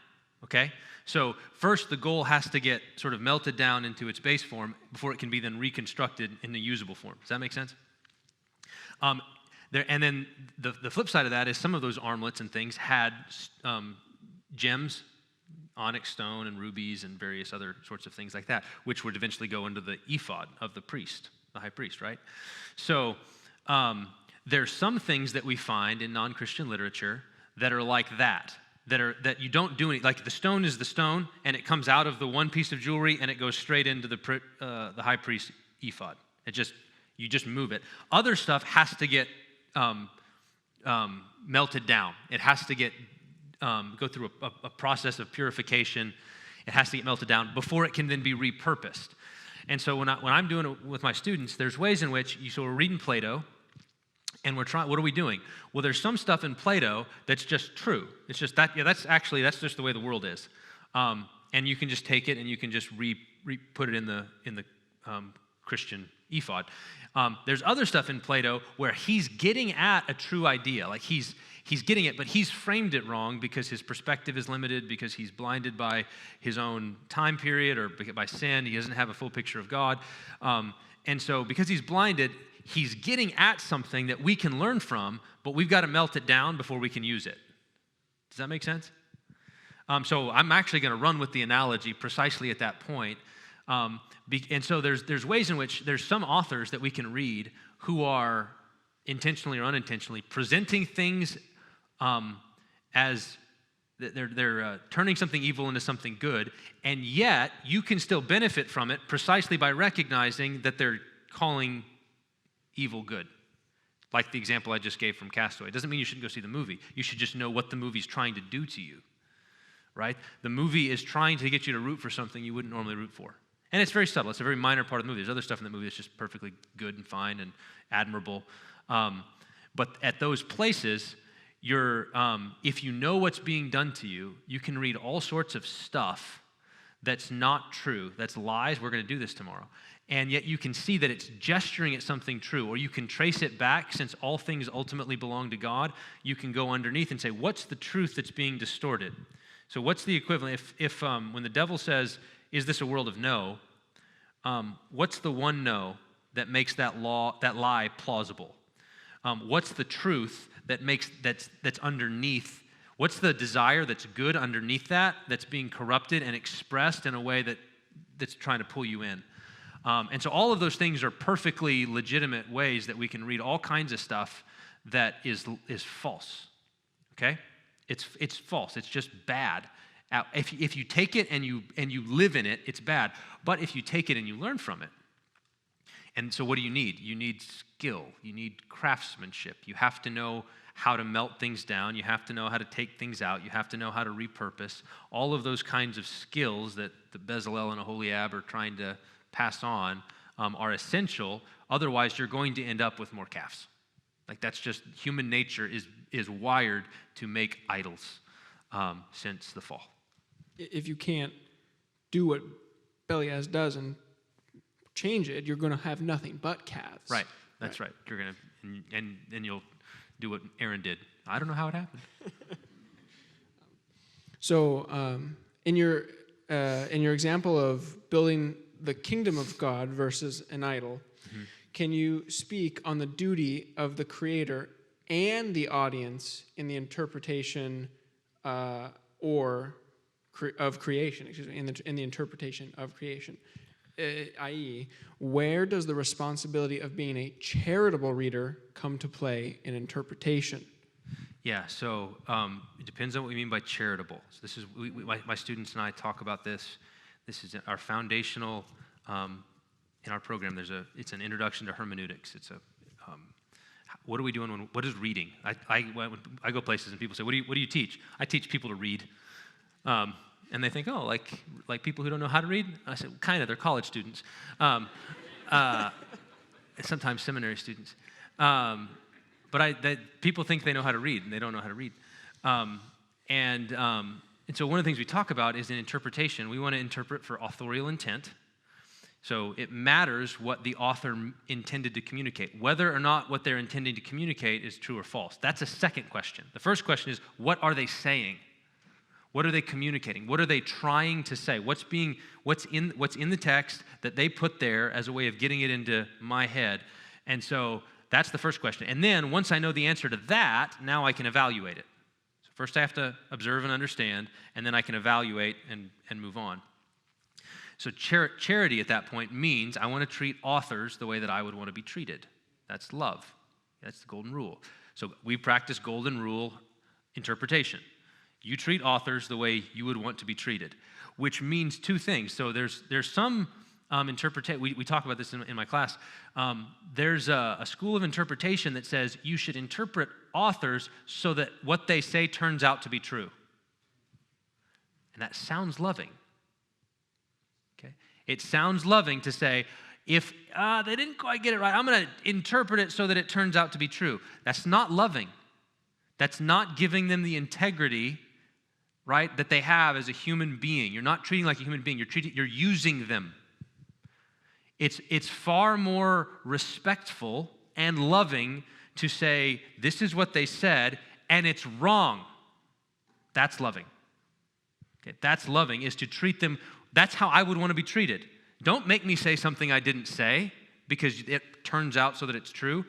Okay, so first the gold has to get sort of melted down into its base form before it can be then reconstructed in the usable form. Does that make sense? And then the flip side of that is some of those armlets and things had gems, onyx stone and rubies and various other sorts of things like that, which would eventually go into the ephod of the priest, the high priest, right? So there's some things that we find in non-Christian literature that are like that. that you don't do any, like the stone is the stone, and it comes out of the one piece of jewelry, and it goes straight into the high priest's ephod. You just move it. Other stuff has to get melted down. It has to go through a process of purification. It has to get melted down before it can then be repurposed. And so when I'm doing it with my students, there's ways in which we're reading Plato, and we're trying. What are we doing? Well, there's some stuff in Plato that's just true. It's just that. Yeah, that's just the way the world is. And you can just take it and you can just put it in the Christian ephod. There's other stuff in Plato where he's getting at a true idea. Like he's getting it, but he's framed it wrong because his perspective is limited, because he's blinded by his own time period or by sin. He doesn't have a full picture of God. And so because he's blinded, he's getting at something that we can learn from, but we've got to melt it down before we can use it. Does that make sense? So I'm actually going to run with the analogy precisely at that point. And so there's ways in which there's some authors that we can read who are intentionally or unintentionally presenting things as they're turning something evil into something good, and yet you can still benefit from it precisely by recognizing that they're calling evil good. Like the example I just gave from Castaway. It doesn't mean you shouldn't go see the movie. You should just know what the movie's trying to do to you, right? The movie is trying to get you to root for something you wouldn't normally root for. And it's very subtle. It's a very minor part of the movie. There's other stuff in the movie that's just perfectly good and fine and admirable. But at those places, if you know what's being done to you, you can read all sorts of stuff that's not true, that's lies. We're going to do this tomorrow. And yet you can see that it's gesturing at something true, or you can trace it back. Since all things ultimately belong to God, you can go underneath and say, what's the truth that's being distorted? So what's the equivalent? If when the devil says, is this a world of no? What's the one no that makes that lie plausible? What's the truth that's underneath? What's the desire that's good underneath that's being corrupted and expressed in a way that's trying to pull you in? And so all of those things are perfectly legitimate ways that we can read all kinds of stuff that is false. Okay? It's false. It's just bad. If you take it and you live in it, it's bad. But if you take it and you learn from it, and so what do you need? You need skill. You need craftsmanship. You have to know how to melt things down. You have to know how to take things out. You have to know how to repurpose. All of those kinds of skills that the Bezalel and Aholiab are trying to pass on are essential. Otherwise, you're going to end up with more calves. Like that's just human nature is wired to make idols since the fall. If you can't do what Beliaz does and change it, you're going to have nothing but calves. Right. That's right. You're going to, and you'll do what Aaron did. I don't know how it happened. So, in your example of building the kingdom of God versus an idol, can you speak on the duty of the creator and the audience in the interpretation of creation? Excuse me, in the interpretation of creation, i.e., where does the responsibility of being a charitable reader come to play in interpretation? Yeah, so it depends on what we mean by charitable. So this is my students and I talk about this. This is our foundational in our program. It's an introduction to hermeneutics. It's what are we doing what is reading? I go places and people say, what do you teach? I teach people to read. And they think, oh, like people who don't know how to read? I said, kind of, they're college students. Sometimes seminary students. But people think they know how to read, and they don't know how to read. And so one of the things we talk about is in interpretation. We want to interpret for authorial intent. So it matters what the author intended to communicate, whether or not what they're intending to communicate is true or false. That's a second question. The first question is, what are they saying? What are they communicating? What are they trying to say? What's in the text that they put there as a way of getting it into my head? And so that's the first question. And then once I know the answer to that, now I can evaluate it. So first I have to observe and understand, and then I can evaluate and move on. So charity at that point means I want to treat authors the way that I would want to be treated. That's love. That's the golden rule. So we practice golden rule interpretation. You treat authors the way you would want to be treated, which means two things. So there's some interpretation. We talk about this in my class. There's a school of interpretation that says you should interpret authors so that what they say turns out to be true. And that sounds loving. Okay? It sounds loving to say, if they didn't quite get it right, I'm going to interpret it so that it turns out to be true. That's not loving. That's not giving them the integrity, right, that they have as a human being. You're not treating like a human being. You're using them. It's far more respectful and loving to say, this is what they said, and it's wrong. That's loving. Okay, that's loving, is to treat them. That's how I would want to be treated. Don't make me say something I didn't say because it turns out so that it's true.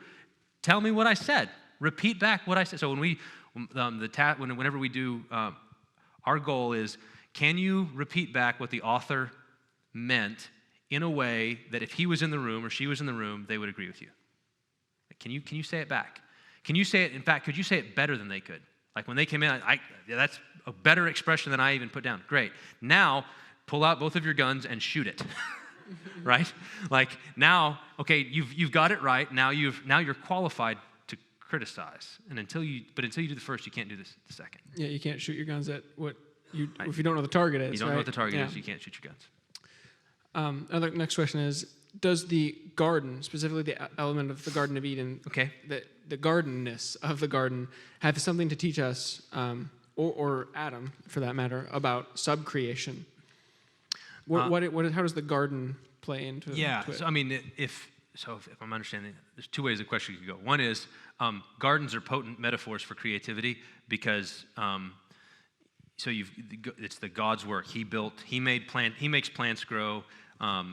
Tell me what I said. Repeat back what I said. So whenever we do, our goal is, can you repeat back what the author meant in a way that if he was in the room or she was in the room, they would agree with you? Can you say it back? Can you say it, in fact, could you say it better than they could? Like when they came in, that's a better expression than I even put down. Great. Now, pull out both of your guns and shoot it. Right? Like now, okay, you've got it right. Now you're qualified to criticize. And until you do the first, you can't do the second. Yeah, you can't shoot your guns at if you don't know the target is. You don't right? know what the target is, you can't shoot your guns. The next question is, does the garden, specifically the element of the Garden of Eden, Okay. the gardenness of the garden, have something to teach us, or Adam, for that matter, about subcreation? How does the garden play into it? So I mean, if I'm understanding, there's two ways the question could go. One is, gardens are potent metaphors for creativity because it's the God's work. He makes plants grow.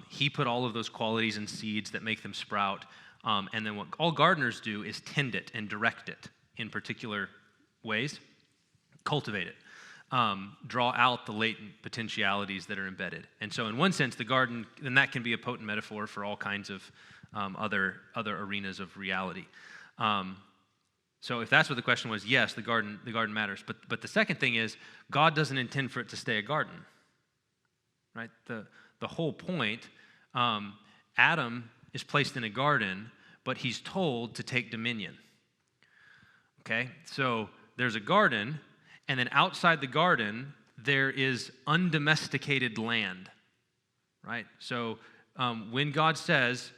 He put all of those qualities in seeds that make them sprout. And then what all gardeners do is tend it and direct it in particular ways, cultivate it, draw out the latent potentialities that are embedded. And so in one sense, the garden, then that can be a potent metaphor for all kinds of other arenas of reality. So if that's what the question was, yes, the garden matters. But the second thing is, God doesn't intend for it to stay a garden, right? The whole point, Adam is placed in a garden, but he's told to take dominion. Okay, so there's a garden, and then outside the garden, there is undomesticated land, right? So when God says,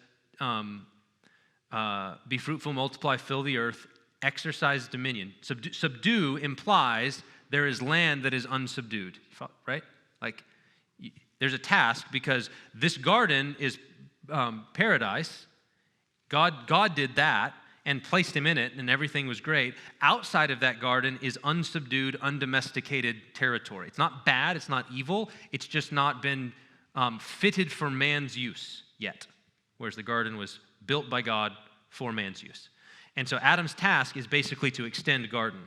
be fruitful, multiply, fill the earth, exercise dominion. Subdue implies there is land that is unsubdued, right? Like, there's a task because this garden is paradise. God did that and placed him in it, and everything was great. Outside of that garden is unsubdued, undomesticated territory. It's not bad, it's not evil, it's just not been fitted for man's use yet, whereas the garden was built by God for man's use. And so Adam's task is basically to extend garden,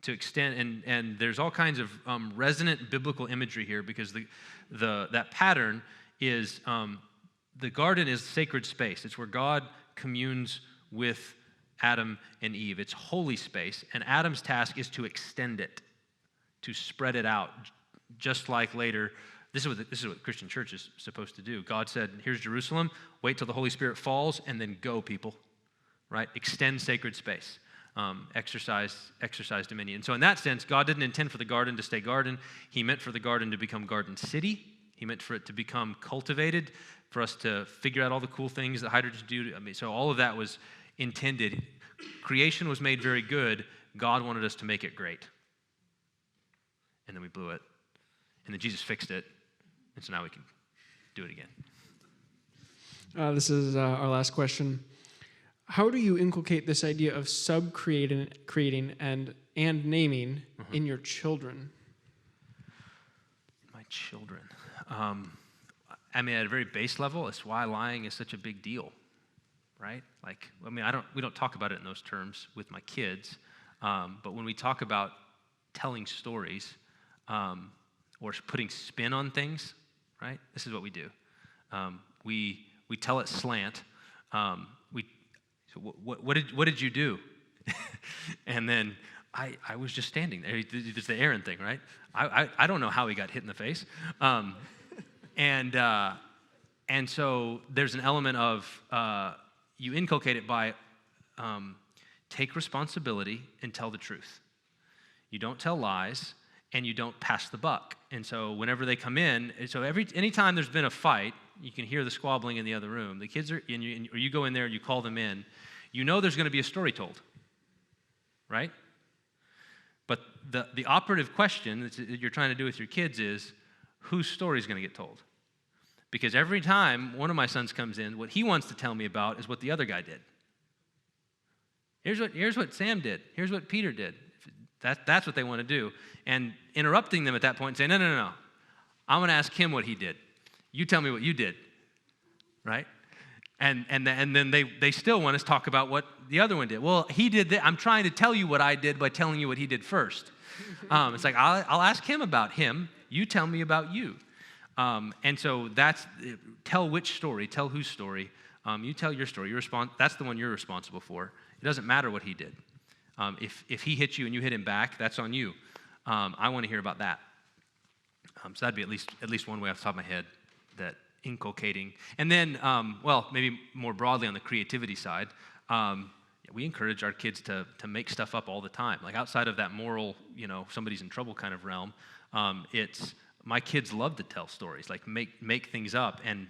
to extend, and there's all kinds of resonant biblical imagery here because that pattern is, the garden is sacred space. It's where God communes with Adam and Eve. It's holy space, and Adam's task is to extend it, to spread it out, just like later. This is what the Christian church is supposed to do. God said, here's Jerusalem, wait till the Holy Spirit falls, and then go, people, right? Extend sacred space, exercise dominion. And so in that sense, God didn't intend for the garden to stay garden. He meant for the garden to become garden city. He meant for it to become cultivated, for us to figure out all the cool things that hydrogen do. I mean, so all of that was intended. Creation was made very good. God wanted us to make it great. And then we blew it. And then Jesus fixed it. And so now we can do it again. This is our last question. How do you inculcate this idea of creating and naming in your children? My children. I mean, at a very base level, it's why lying is such a big deal, right? Like, I mean, we don't talk about it in those terms with my kids, but when we talk about telling stories or putting spin on things, right? This is what we do. We tell it slant. So what did you do? And then I was just standing there. It's the Aaron thing, right? I don't know how he got hit in the face. And so there's an element of you inculcate it by take responsibility and tell the truth. You don't tell lies, and you don't pass the buck. And so whenever they come in, so anytime there's been a fight, you can hear the squabbling in the other room. The kids are in, or you go in there and you call them in. You know there's going to be a story told, right? But the operative question that you're trying to do with your kids is, whose story is going to get told? Because every time one of my sons comes in, what he wants to tell me about is what the other guy did. Here's what Sam did. Here's what Peter did. That's what they want to do. And interrupting them at that point and saying, no. I'm going to ask him what he did. You tell me what you did, right? And then they still want us to talk about what the other one did. Well, he did that. I'm trying to tell you what I did by telling you what he did first. It's like, I'll ask him about him. You tell me about you. And so tell which story, tell whose story. You tell your story. That's the one you're responsible for. It doesn't matter what he did. If he hit you and you hit him back, that's on you. I want to hear about that. So that'd be at least one way off the top of my head, that inculcating. And then, maybe more broadly on the creativity side, we encourage our kids to make stuff up all the time. Like outside of that moral, somebody's in trouble kind of realm, it's my kids love to tell stories, like make things up, and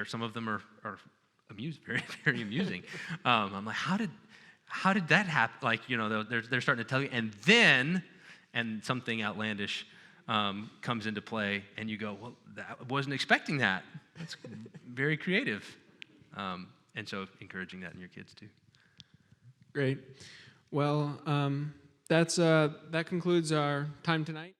some of them are very, very amusing. I'm like, how did that happen? Like, they're starting to tell you, and something outlandish comes into play, and you go, well, I wasn't expecting that. That's very creative. And so encouraging that in your kids too. Great. Well, that concludes our time tonight.